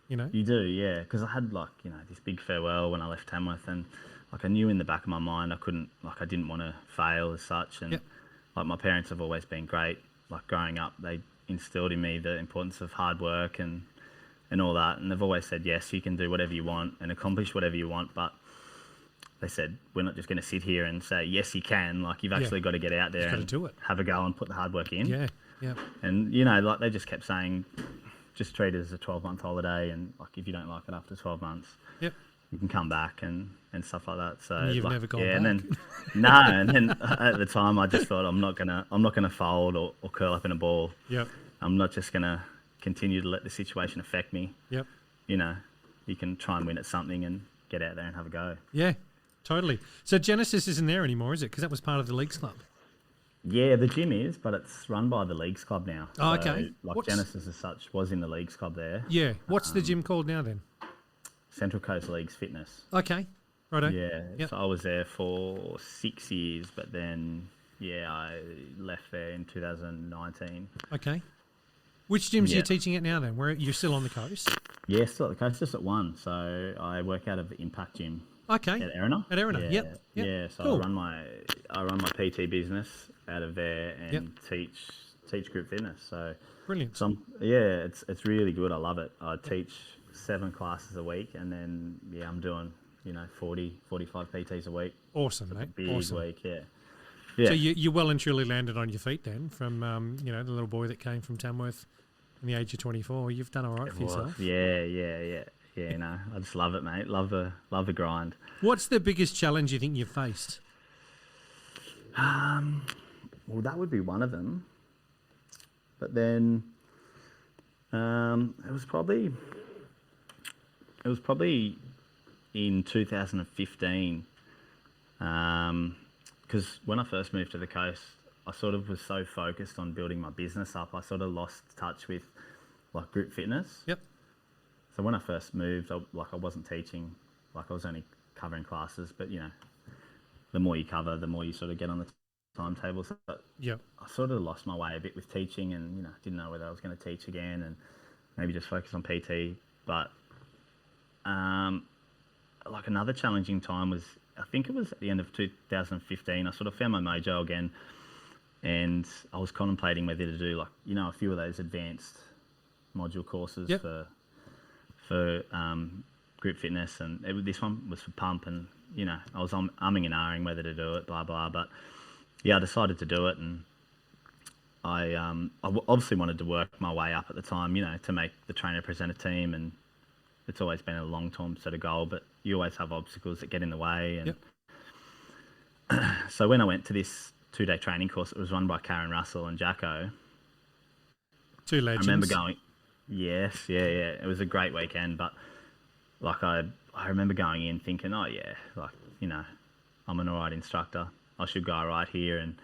You do, yeah. Because I had this big farewell when I left Tamworth, and I knew in the back of my mind I didn't want to fail as such, and my parents have always been great. Growing up, they instilled in me the importance of hard work and all that, and they've always said, yes, you can do whatever you want and accomplish whatever you want, but they said, we're not just going to sit here and say, yes, you can. You've actually got to get out there and do it. Have a go and put the hard work in. Yeah, yeah. And, they just kept saying, just treat it as a 12-month holiday, and, if you don't like it after 12 months, you can come back and stuff like that. So you've never gone back. And then, no, and then at the time I just thought, I'm not gonna fold or curl up in a ball. Yep. I'm not just going to continue to let the situation affect me. Yep. You can try and win at something and get out there and have a go. Yeah. Totally. So Genesis isn't there anymore, is it? Because that was part of the Leagues Club. Yeah, the gym is, but it's run by the Leagues Club now. Oh, okay. Genesis as such was in the Leagues Club there. Yeah. What's the gym called now then? Central Coast Leagues Fitness. Okay. Righto. Yeah. Yep. So I was there for 6 years, but then, I left there in 2019. Okay. Which gyms are you teaching at now then? Where you're still on the coast? Yeah, still at the coast, just at one. So I work out of the Impact Gym. Okay. At Erina. Yep. Yeah. So cool. I run my PT business out of there and teach group fitness. So brilliant. It's really good. I love it. I teach 7 classes a week, and then I'm doing 40, 45 PTs a week. Awesome, mate. Big awesome. week, yeah. So you well and truly landed on your feet then, from the little boy that came from Tamworth in the age of 24. You've done all right for yourself. Yeah, no, I just love it, mate. Love the grind. What's the biggest challenge you think you've faced? Well, that would be one of them. But then it was probably in 2015. Because when I first moved to the coast, I sort of was so focused on building my business up, I sort of lost touch with group fitness. Yep. So when I first moved, I wasn't teaching, like I was only covering classes, but the more you cover, the more you sort of get on the timetable. So Yeah. I sort of lost my way a bit with teaching, and didn't know whether I was going to teach again, and maybe just focus on PT. But like another challenging time was, I think it was at the end of 2015. I sort of found my mojo again, and I was contemplating whether to do a few of those advanced module courses for group fitness, and this one was for pump, and I was umming and ahhing whether to do it, blah blah. But I decided to do it, and I obviously wanted to work my way up at the time, to make the trainer presenter team, and it's always been a long-term sort of goal, but you always have obstacles that get in the way. And so when I went to this 2-day training course, it was run by Karen Russell and Jacko. Two legends. I remember going, yes, yeah. It was a great weekend, but I remember going in thinking, I'm an all right instructor. I should go all right here. And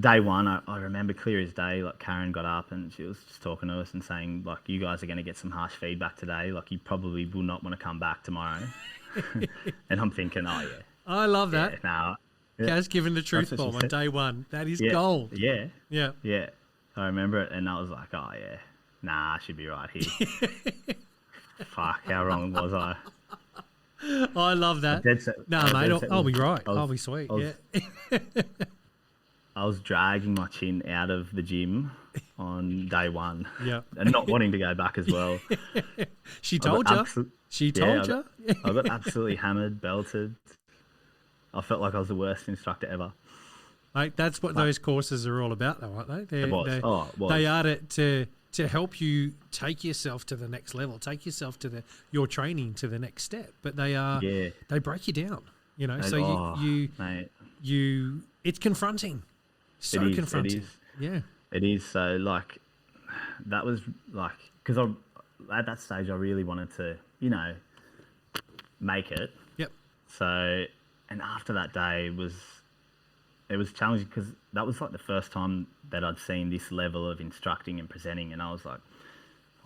day one, I remember clear as day, Karen got up and she was just talking to us and saying, you guys are going to get some harsh feedback today. You probably will not want to come back tomorrow. And I'm thinking, I love that. Yeah, no. Kaz giving the truth bomb on day one. That is gold. Yeah. Yeah. Yeah. I remember it, and I was like, I should be right here. Fuck, how wrong was I? I love that. No, mate, I'll be right. I'll be sweet. I was dragging my chin out of the gym on day one. Yeah. And not wanting to go back as well. She told you. She told you. I got absolutely hammered, belted. I felt like I was the worst instructor ever. Mate, that's what those courses are all about, though, aren't they? It was. They are to help you take yourself to the next level, take yourself to your training to the next step. But they break you down, Mate. It's confronting. So confronting. It is. Yeah. It is. So that was because at that stage I really wanted to, make it. Yep. So, and after that day it was challenging because that was the first time that I'd seen this level of instructing and presenting, and I was like,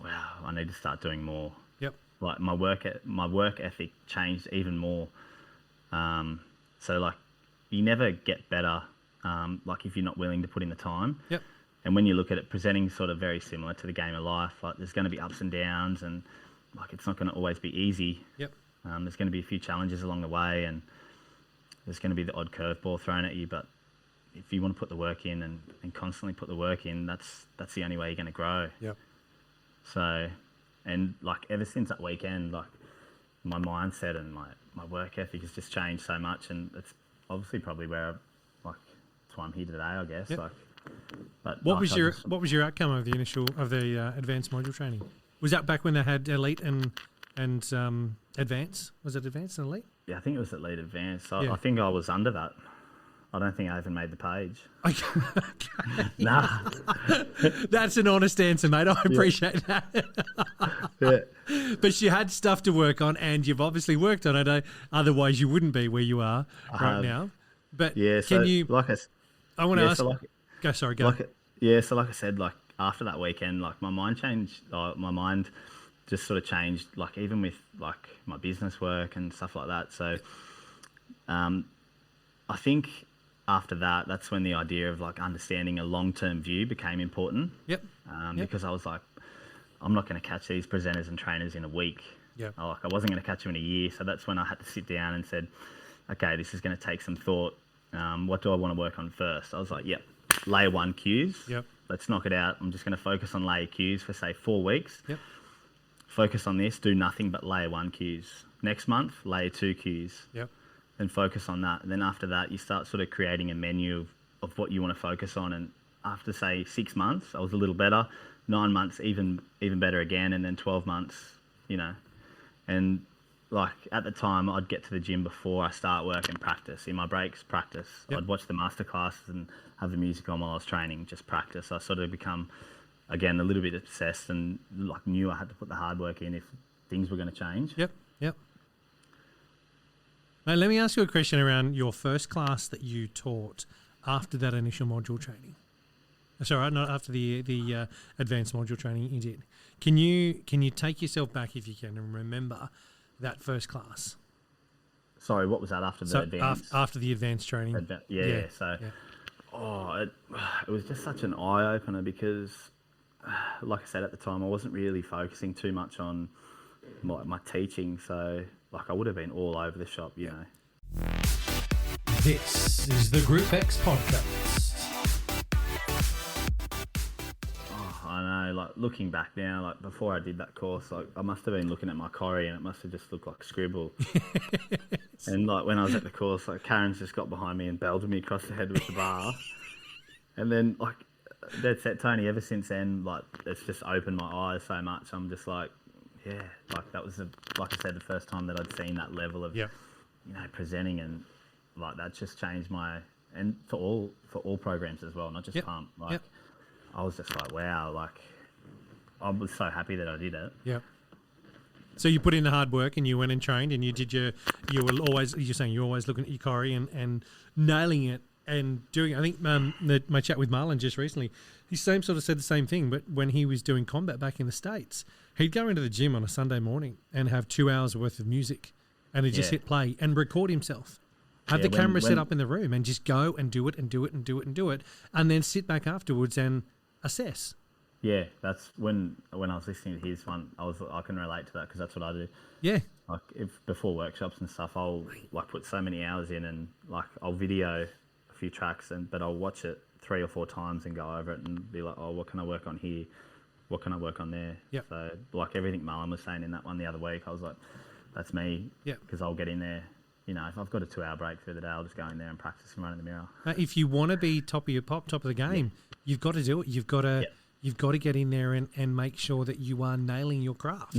wow, I need to start doing more. Yep. My work ethic changed even more. So you never get better if you're not willing to put in the time. Yep. And when you look at it, presenting sort of very similar to the game of life. There's going to be ups and downs, and it's not going to always be easy. Yep. There's going to be a few challenges along the way, and there's going to be the odd curveball thrown at you. But if you want to put the work in and constantly put the work in, that's the only way you're going to grow. Yep. So, and ever since that weekend, my mindset and my work ethic has just changed so much, and it's obviously probably where that's why I'm here today, I guess. Yep. But what was your outcome of the advanced module training? Was that back when they had elite and advanced? Was it advanced and elite? Yeah, I think it was elite advanced. Yeah. I think I was under that. I don't think I even made the page. Okay. Nah. That's an honest answer, mate. I appreciate that. Yeah. But you had stuff to work on, and you've obviously worked on it. Otherwise, you wouldn't be where you are now. But yeah, so can you? I want to ask. So go. Sorry. Go. So like I said, after that weekend, my mind changed. My mind just sort of changed. Even with my business work and stuff like that. So, I think after that, that's when the idea of understanding a long-term view became important. Yep. Because I was I'm not going to catch these presenters and trainers in a week. Yeah. I wasn't going to catch them in a year. So that's when I had to sit down and said, okay, this is going to take some thought. What do I want to work on first? I was like, yep, layer 1 cues. Yep. Let's knock it out. I'm just going to focus on layer cues for say 4 weeks. Yep. Focus on this, do nothing but layer 1 cues. Next month, layer 2 cues. Yep. And focus on that. And then after that, you start sort of creating a menu of what you want to focus on. And after say 6 months, I was a little better. 9 months, even better again. And then 12 months, and at the time I'd get to the gym before I start work and practice. In my breaks, practice. Yep. I'd watch the master classes and have the music on while I was training, just practice. I sort of become, again, a little bit obsessed and knew I had to put the hard work in if things were going to change. Yep. Now, let me ask you a question around your first class that you taught after that initial module training. Sorry, not after the advanced module training you did. Can you take yourself back if you can and remember that first class? Sorry, what was that after the advanced? After the advanced training. It was just such an eye opener because, like I said at the time, I wasn't really focusing too much on my teaching. So like I would have been all over the shop, you know. This is the Group X podcast. I know, like looking back now, like before I did that course, like I must have been looking at my choreo and it must have just looked like scribble. And like when I was at the course, like Karen's just got behind me and belted me across the head with the bar. And then like that's it, Tony, ever since then, like it's just opened my eyes so much. I'm just like, yeah, like that was like I said, the first time that I'd seen that level of you know, presenting, and like that just changed and for all programs as well, not just pump. Like I was just like, wow, like I was so happy that I did it. Yeah. So you put in the hard work and you went and trained and you're always looking at your choreo and nailing it and doing it. I think my chat with Marlon just recently, he sort of said the same thing, but when he was doing combat back in the States, he'd go into the gym on a Sunday morning and have 2 hours worth of music and he'd just hit play and record himself. Have the camera set up in the room and just go and do it and do it and do it and do it and then sit back afterwards and assess. Yeah, that's when I was listening to his one, I can relate to that because that's what I do. Yeah. Like before workshops and stuff, I'll like put so many hours in and like I'll video a few tracks but I'll watch it 3 or 4 times and go over it and be like, oh, what can I work on here? What can I work on there? Yeah. So like everything Marlon was saying in that one the other week, I was like, that's me. Yeah. Because I'll get in there. You know, if I've got a 2-hour break through the day, I'll just go in there and practice in front of the mirror. If you want to be top of your pop, top of the game, you've got to do it. You've got to get in there and make sure that you are nailing your craft.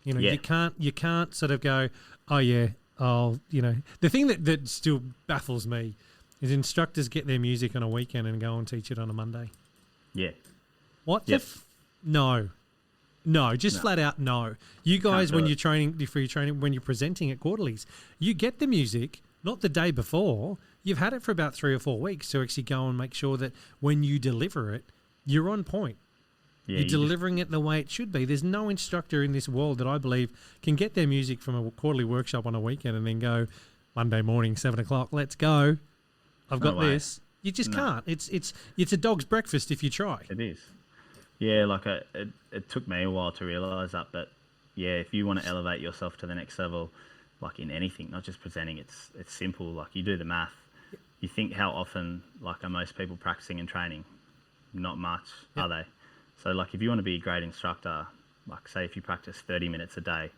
You know, you can't sort of go, oh yeah, the thing that still baffles me is instructors get their music on a weekend and go and teach it on a Monday. Yeah. What? Yep. No, flat out no. You guys, when you're training, when you're presenting at quarterlies, you get the music, not the day before. You've had it for about 3 or 4 weeks to actually go and make sure that when you deliver it, you're on point. Yeah, you're delivering it the way it should be. There's no instructor in this world that I believe can get their music from a quarterly workshop on a weekend and then go, Monday morning, 7 o'clock, let's go. I've got this. You just can't. It's a dog's breakfast if you try. It is. Yeah, like it took me a while to realise that, but yeah, if you want to elevate yourself to the next level, like in anything, not just presenting, it's simple. Like you do the math. You think how often, like, are most people practicing and training? Not much, are they? So like if you want to be a great instructor, like say if you practice 30 minutes a day,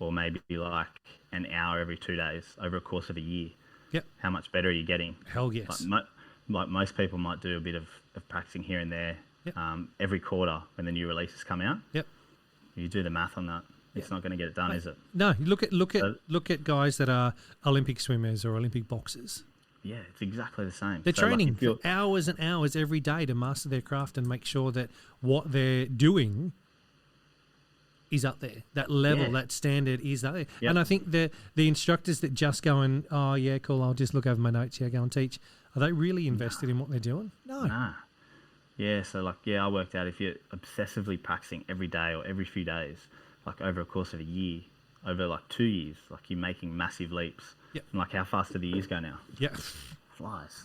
or maybe like an hour every 2 days over a course of a year, how much better are you getting? Hell yes. Like most people might do a bit of practicing here and there. Every quarter when the new releases come out. You do the math on that. It's not going to get it done, is it? No. Look at guys that are Olympic swimmers or Olympic boxers. Yeah, it's exactly the same. They're training for hours and hours every day to master their craft and make sure that what they're doing is up there. That level, that standard is up there. And I think the instructors that just go and, oh yeah, cool, I'll just look over my notes here, go and teach. Are they really invested in what they're doing? No. Nah. Yeah, so like, I worked out if you're obsessively practicing every day or every few days, like over a course of a year, over like 2 years, like you're making massive leaps. And like how fast do the years go now? Flies.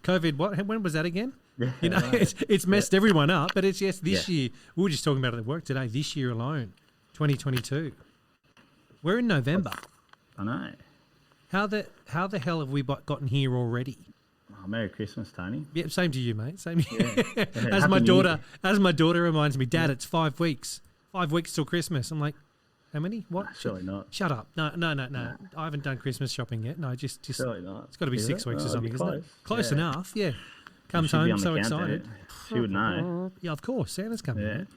COVID, when was that again? You know, it's messed everyone up, but it's this year. We were just talking about it at work today, this year alone, 2022. We're in November. I know. How the hell have we gotten here already? Oh, Merry Christmas, Tony. Yeah, same to you, mate. Same. Yeah. As my daughter reminds me, Dad, it's 5 weeks. 5 weeks till Christmas. I'm like, how many? What? Nah, surely not. Shut up. No. I haven't done Christmas shopping yet. No, just surely not. It's got to be 6 weeks or something, isn't it? Close enough. Yeah. Comes home so excited. She would know. Yeah, of course. Santa's coming.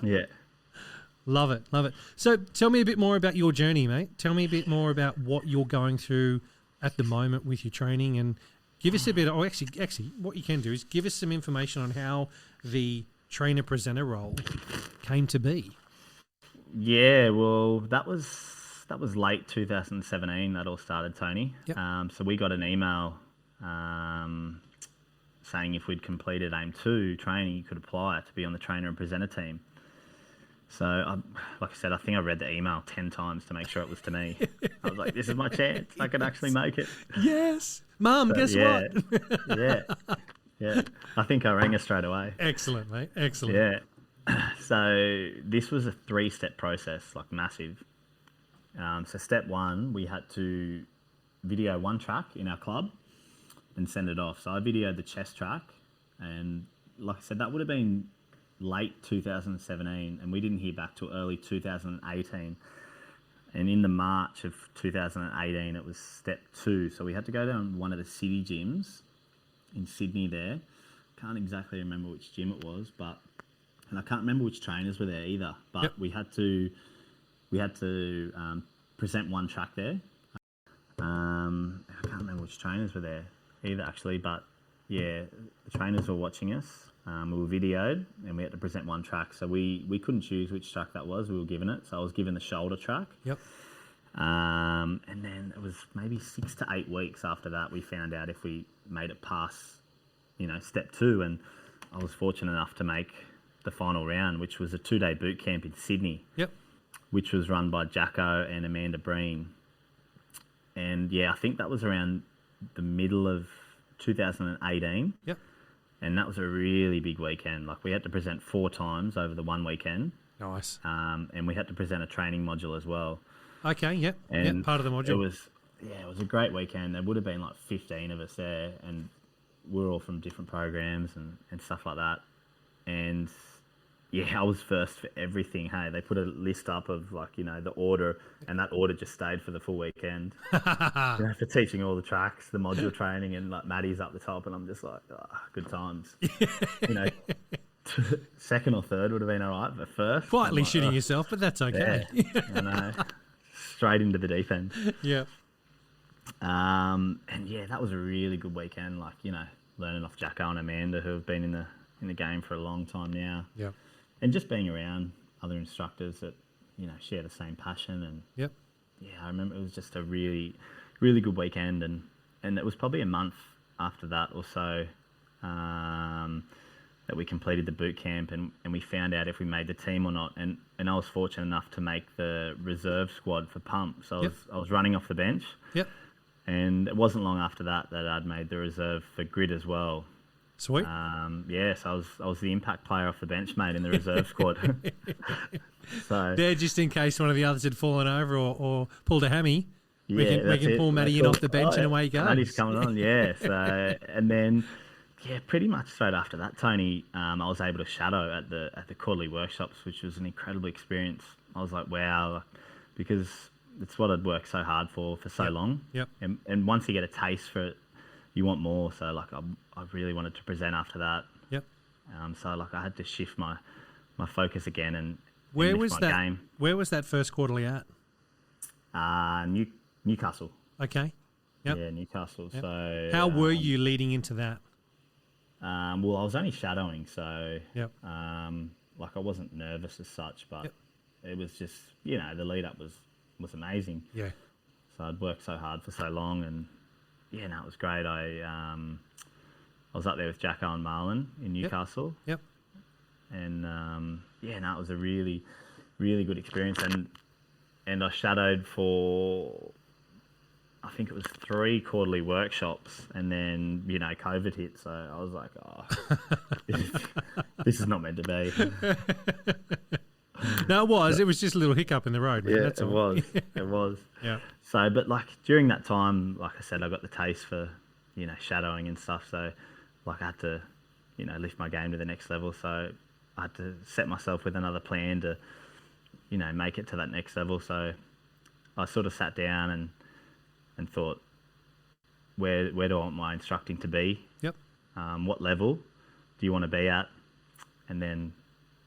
Yeah. Love it. So tell me a bit more about your journey, mate. Tell me a bit more about what you're going through at the moment with your training, and give us a bit of, actually, what you can do is give us some information on how the trainer-presenter role came to be. Yeah, well, that was late 2017 that all started, Tony. So we got an email. saying if we'd completed AIM 2 training, you could apply to be on the trainer and presenter team. So, like I said, I think I read the email 10 times to make sure it was to me. I was like, this is my chance. I can actually make it. Yes. Mum, So, guess yeah, what? yeah. I think I rang her straight away. Excellent, mate. Excellent. Yeah. So this was a 3-step process, like massive. So step 1, we had to video 1 track in our club and send it off. So I videoed the chest track, and like I said, that would have been late 2017, and we didn't hear back till early 2018. And in the March of 2018, it was step 2. So we had to go down one of the city gyms in Sydney there. Can't exactly remember which gym it was, and I can't remember which trainers were there either. But we had to present 1 track there. I can't remember which trainers were there either, actually. But yeah, the trainers were watching us. We were videoed, and we had to present 1 track. So we couldn't choose which track that was. We were given it. So I was given the shoulder track. Yep. And then it was maybe 6 to 8 weeks after that we found out if we made it past, step 2. And I was fortunate enough to make the final round, which was a 2-day boot camp in Sydney. Yep. Which was run by Jacko and Amanda Breen. And yeah, I think that was around the middle of 2018. Yep. And that was a really big weekend. Like, we had to present 4 times over the 1 weekend. Nice. And we had to present a training module as well. Okay, yep. And yep, part of the module. It was a great weekend. There would have been like 15 of us there, and we were all from different programs and stuff like that. And yeah, I was first for everything. Hey, they put a list up of the order, and that order just stayed for the full weekend. For teaching all the tracks, the module training, and like Matty's up the top, and I'm just like, good times. Second or third would have been all right, but first, quietly shooting yourself, but that's okay. Yeah, I know. Straight into the deep end. Yeah. And yeah, that was a really good weekend. Like, learning off Jacko and Amanda, who have been in the game for a long time now. Yeah. And just being around other instructors that, share the same passion. And yep. Yeah, I remember it was just a really, really good weekend. And it was probably a month after that or so that we completed the boot camp, and we found out if we made the team or not. And I was fortunate enough to make the reserve squad for pump. So I was running off the bench. Yep. And it wasn't long after that I'd made the reserve for grid as well. Sweet. Yes, I was the impact player off the bench, mate, in the reserve squad. So there, just in case one of the others had fallen over or pulled a hammy, we can pull Matty in off the bench and away he goes. Matty's coming on, yeah. So and then pretty much straight after that, Tony, I was able to shadow at the quarterly workshops, which was an incredible experience. I was like, wow, because it's what I'd worked so hard for so long. Yep. And once you get a taste for it, you want more. So like I really wanted to present after that. Yep. So like I had to shift my focus again and where was that game. Where was that first quarterly at? Newcastle. Okay. Yep. Yeah, Newcastle. Yep. So how were you leading into that? Well, I was only shadowing, so yep. Like I wasn't nervous as such, but it was just the lead up was amazing. Yeah. So I'd worked so hard for so long, and it was great. I was up there with Jacko and Marlon in Newcastle. Yep. And it was a really, really good experience, and I shadowed for, I think it was 3 quarterly workshops, and then COVID hit, so I was like, this is not meant to be. No, it was just a little hiccup in the road, man. Yeah, That's all. Was. It was. Yeah. So, but like during that time, like I said, I got the taste for shadowing and stuff. So, like I had to lift my game to the next level. So I had to set myself with another plan to make it to that next level. So I sort of sat down and thought, where do I want my instructing to be? Yep. What level do you want to be at? And then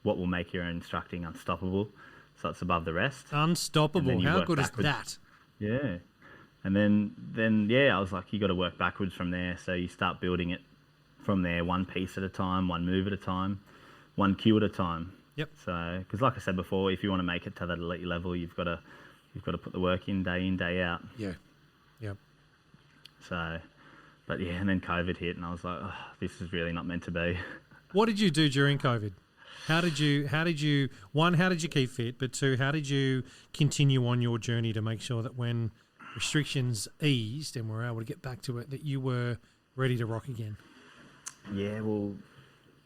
what will make your instructing unstoppable, so it's above the rest. Unstoppable. How good backwards. Is that? Yeah. And then I was like, you got to work backwards from there. So you start building it from there, one piece at a time, one move at a time, one cue at a time. Yep. So, because like I said before, if you want to make it to that elite level, you've got to put the work in, day out. Yeah. Yep. So But yeah, and then COVID hit, and I was like, oh, this is really not meant to be. What did you do during COVID? How did you one, how did you keep fit? But two, how did you continue on your journey to make sure that when restrictions eased and we're able to get back to it, that you were ready to rock again? Yeah, well,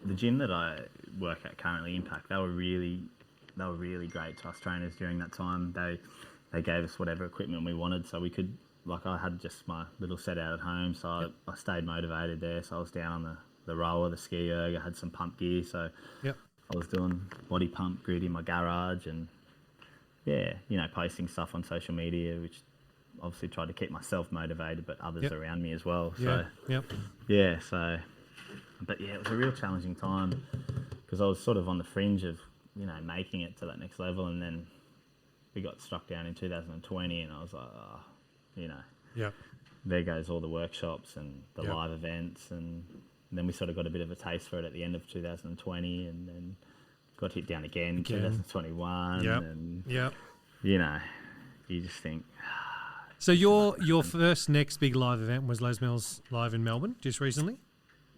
the gym that I work at currently, Impact, they were really great to us trainers during that time. They gave us whatever equipment we wanted, so we could, like, I had just my little set out at home, so I stayed motivated there. So I was down on the rower, the ski erg, I had some pump gear, so I was doing body pump grid in my garage, and posting stuff on social media, which obviously tried to keep myself motivated, but others around me as well. So but yeah, it was a real challenging time because I was sort of on the fringe of making it to that next level, and then we got struck down in 2020, and I was like, there goes all the workshops and the live events, and then we sort of got a bit of a taste for it at the end of 2020, and then got hit down again in 2021, and you just think. So your first next big live event was Les Mills Live in Melbourne just recently?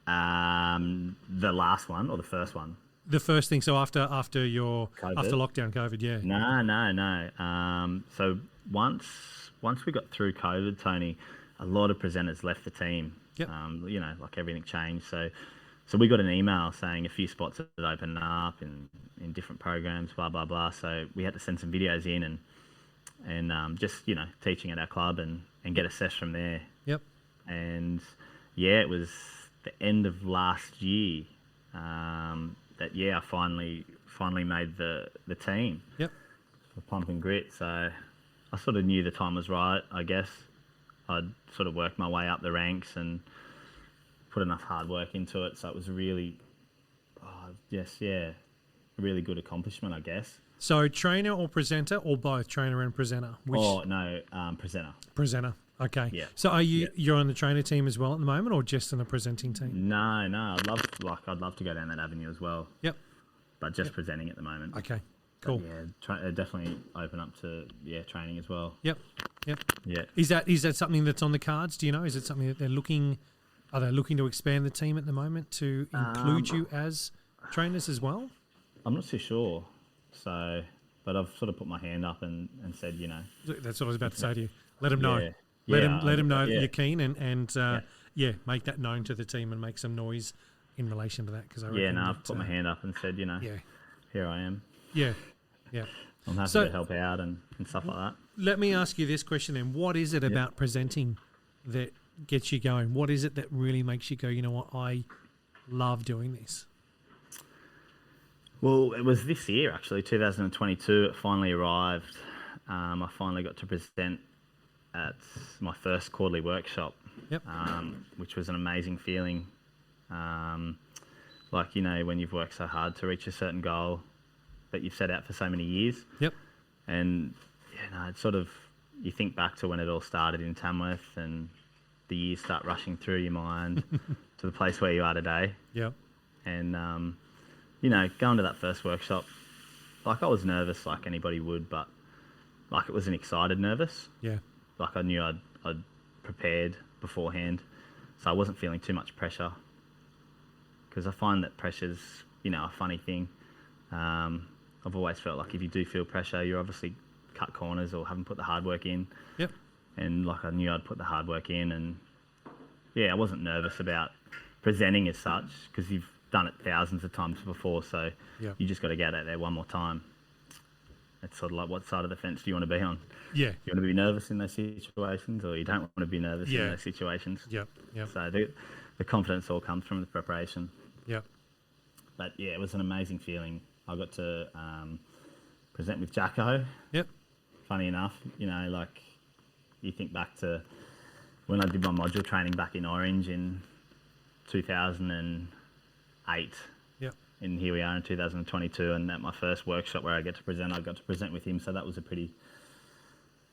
The last one or the first one? The first thing. So after COVID? after lockdown, COVID, yeah. No. So once we got through COVID, Tony, a lot of presenters left the team. Yep. Like everything changed. So we got an email saying a few spots had opened up in different programs, blah blah blah. So we had to send some videos in and just teaching at our club and get assessed from there. Yep. And it was the end of last year that I finally made the team. Yep. For Pump and Grit. So I sort of knew the time was right, I guess. I'd sort of worked my way up the ranks and put enough hard work into it. So it was a really really good accomplishment, I guess. So trainer or presenter, or both trainer and presenter? Presenter. Presenter. Okay. Yeah. So are you're on the trainer team as well at the moment, or just on the presenting team? No. I'd love to go down that avenue as well. Yep. But just presenting at the moment. Okay. Cool. But definitely open up to training as well. Yep. Yeah. Is that something that's on the cards? Do you know? Is it something that they're looking? Are they looking to expand the team at the moment to include you as trainers as well? I'm not too sure. So, but I've sort of put my hand up and said, That's what I was about to say to you. Let them know. Yeah. Let them know that you're keen and make that known to the team and make some noise in relation to that. Because I've put my hand up and said, here I am. Yeah. I'm happy to help out and stuff like that. Let me ask you this question then. What is it about presenting that gets you going? What is it that really makes you go, you know what, I love doing this? Well, it was this year, actually, 2022. It finally arrived. I finally got to present at my first quarterly workshop, which was an amazing feeling. When you've worked so hard to reach a certain goal that you've set out for so many years. Yep. And, it's sort of, you think back to when it all started in Tamworth and the years start rushing through your mind to the place where you are today. Yep. And, going to that first workshop, I was nervous like anybody would, but it was an excited nervous. Yeah. I knew I'd prepared beforehand, so I wasn't feeling too much pressure. Because I find that pressure's, a funny thing. I've always felt like if you do feel pressure, you're obviously cut corners or haven't put the hard work in. Yep. And I knew I'd put the hard work in, and I wasn't nervous about presenting as such because you've done it thousands of times before, so you just got to get out there one more time. It's sort of like, what side of the fence do you want to be on? Yeah. You want to be nervous in those situations, or you don't want to be nervous in those situations? Yep. So the confidence all comes from the preparation. Yep. But it was an amazing feeling. I got to present with Jacko. Yep. Funny enough, you think back to when I did my module training back in Orange in 2008. Yep. And here we are in 2022, and at my first workshop where I got to present with him. So that was a pretty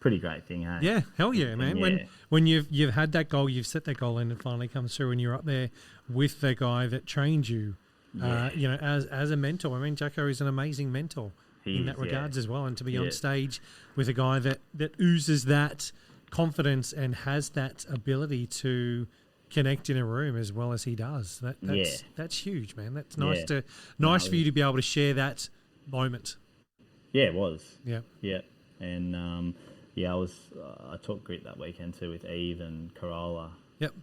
great thing, hey? Yeah, hell yeah, man. When you've had that goal, you've set that goal, and it finally comes through, and you're up there with the guy that trained you. As a mentor. I mean, Jacko is an amazing mentor in that regards as well. And to be on stage with a guy that oozes that confidence and has that ability to connect in a room as well as he does. That's huge, man. That's nice for you to be able to share that moment. Yeah, it was. Yeah. Yeah. And I taught grit that weekend too with Eve and Corolla. Yep.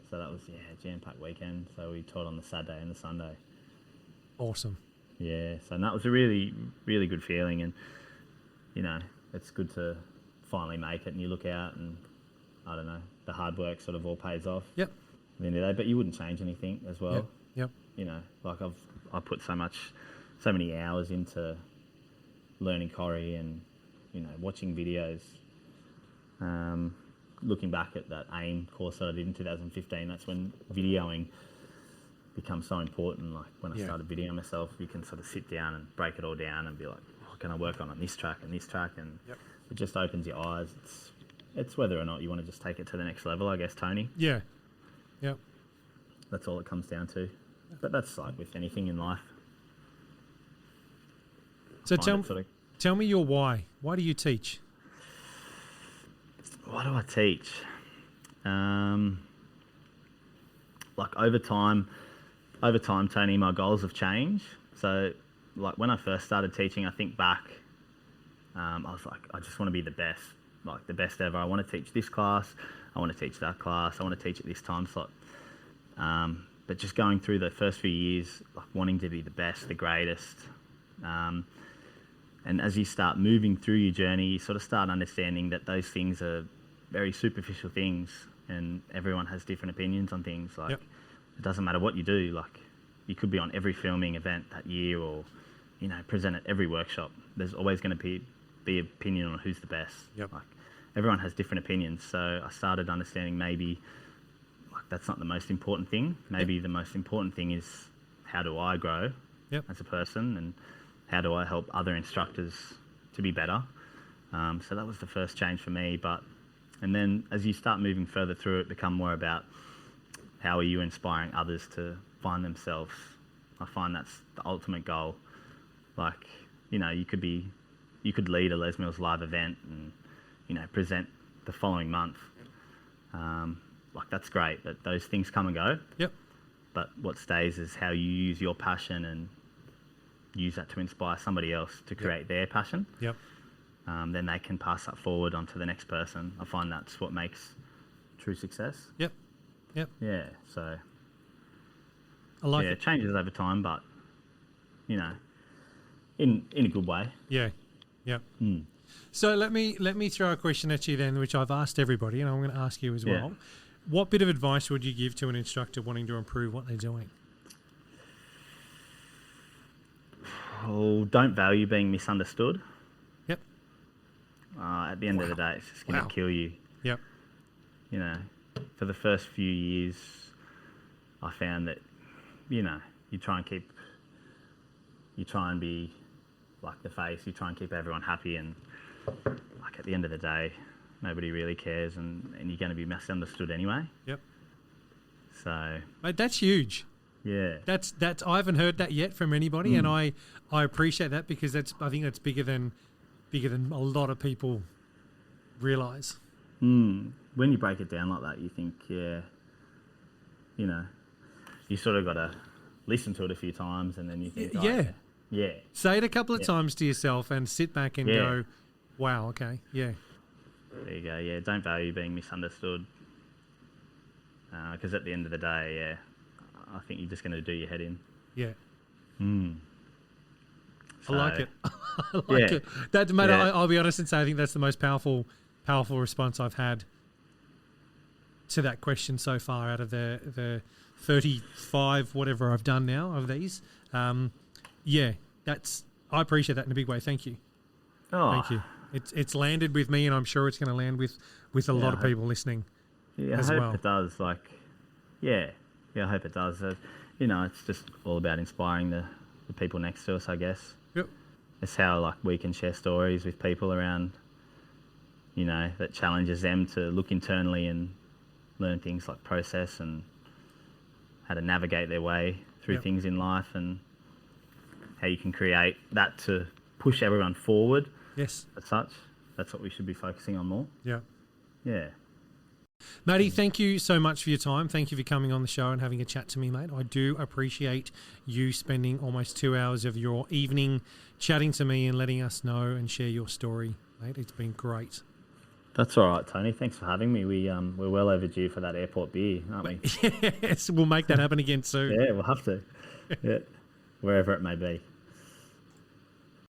So that was jam-packed weekend. So we taught on the Saturday and the Sunday. Awesome. Yeah. So that was a really, really good feeling, and it's good to finally make it. And you look out, and I don't know, the hard work sort of all pays off. Yep. At the end of the day, but you wouldn't change anything as well. Yep. Like I put so many hours into learning Corrie and watching videos. Looking back at that AIM course that I did in 2015, that's when videoing becomes so important. Like when I started videoing myself, you can sort of sit down and break it all down and be like, what can I work on this track and this track? And it just opens your eyes. It's whether or not you want to just take it to the next level, I guess, Tony. Yeah. Yep. That's all it comes down to. But that's like with anything in life. So tell me your why. Why do you teach? Why do I teach? Like over time, Tony, my goals have changed. So like when I first started teaching, I think back, I was like, I just want to be the best, like the best ever. I want to teach this class. I want to teach that class. I want to teach at this time slot. But just going through the first few years, like wanting to be the best, the greatest. And as you start moving through your journey, you sort of start understanding that those things are very superficial things, and everyone has different opinions on things. Like it doesn't matter what you do. Like you could be on every filming event that year, or present at every workshop. There's always going to be opinion on who's the best. Like everyone has different opinions. So I started understanding maybe like that's not the most important thing. Maybe the most important thing is how do I grow as a person, and how do I help other instructors to be better? So that was the first change for me. And then as you start moving further through it, become more about how are you inspiring others to find themselves. I find that's the ultimate goal. Like, you could lead a Les Mills live event and, present the following month. Like that's great, but those things come and go. Yep. But what stays is how you use your passion and use that to inspire somebody else to create their passion. Yep. Then they can pass that forward onto the next person. I find that's what makes true success. Yep. Yep. Yeah. So I like it. It changes over time, but in a good way. Yeah. Yep. So let me throw a question at you then, which I've asked everybody, and I'm going to ask you as well. What bit of advice would you give to an instructor wanting to improve what they're doing? Oh, don't value being misunderstood. Yep. At the end of the day, it's just going to kill you. Yep. For the first few years, I found that, you try and be like the face, you try and keep everyone happy, and like at the end of the day, nobody really cares, and you're going to be misunderstood anyway. Yep. So. Mate, that's huge. Yeah. That's I haven't heard that yet from anybody, and I appreciate that, because I think that's bigger than a lot of people realise. When you break it down like that, you think, you sort of got to listen to it a few times, and then you think, yeah. Say it a couple of times to yourself and sit back and go, wow, okay, yeah. There you go, yeah. Don't value being misunderstood, because at the end of the day, I think you're just going to do your head in. Yeah. So, I like it. I like it. That, mate, I'll be honest and say I think that's the most powerful response I've had to that question so far out of the 35 whatever I've done now of these. I appreciate that in a big way. Thank you. Oh. Thank you. It's landed with me, and I'm sure it's going to land with a lot of people listening. Yeah, I hope it does. Like, I hope it does. It's just all about inspiring the people next to us, I guess. Yep. It's how like we can share stories with people around, that challenges them to look internally and learn things like process and how to navigate their way through things in life, and how you can create that to push everyone forward. Yes. As such, that's what we should be focusing on more. Yeah. Yeah. Matty, thank you so much for your time. Thank you for coming on the show and having a chat to me, mate. I do appreciate you spending almost 2 hours of your evening chatting to me and letting us know and share your story, mate. It's been great. That's all right, Tony. Thanks for having me. We're well overdue for that airport beer, aren't we? Yes, we'll make that happen again soon. Yeah, we'll have to. Yeah, wherever it may be.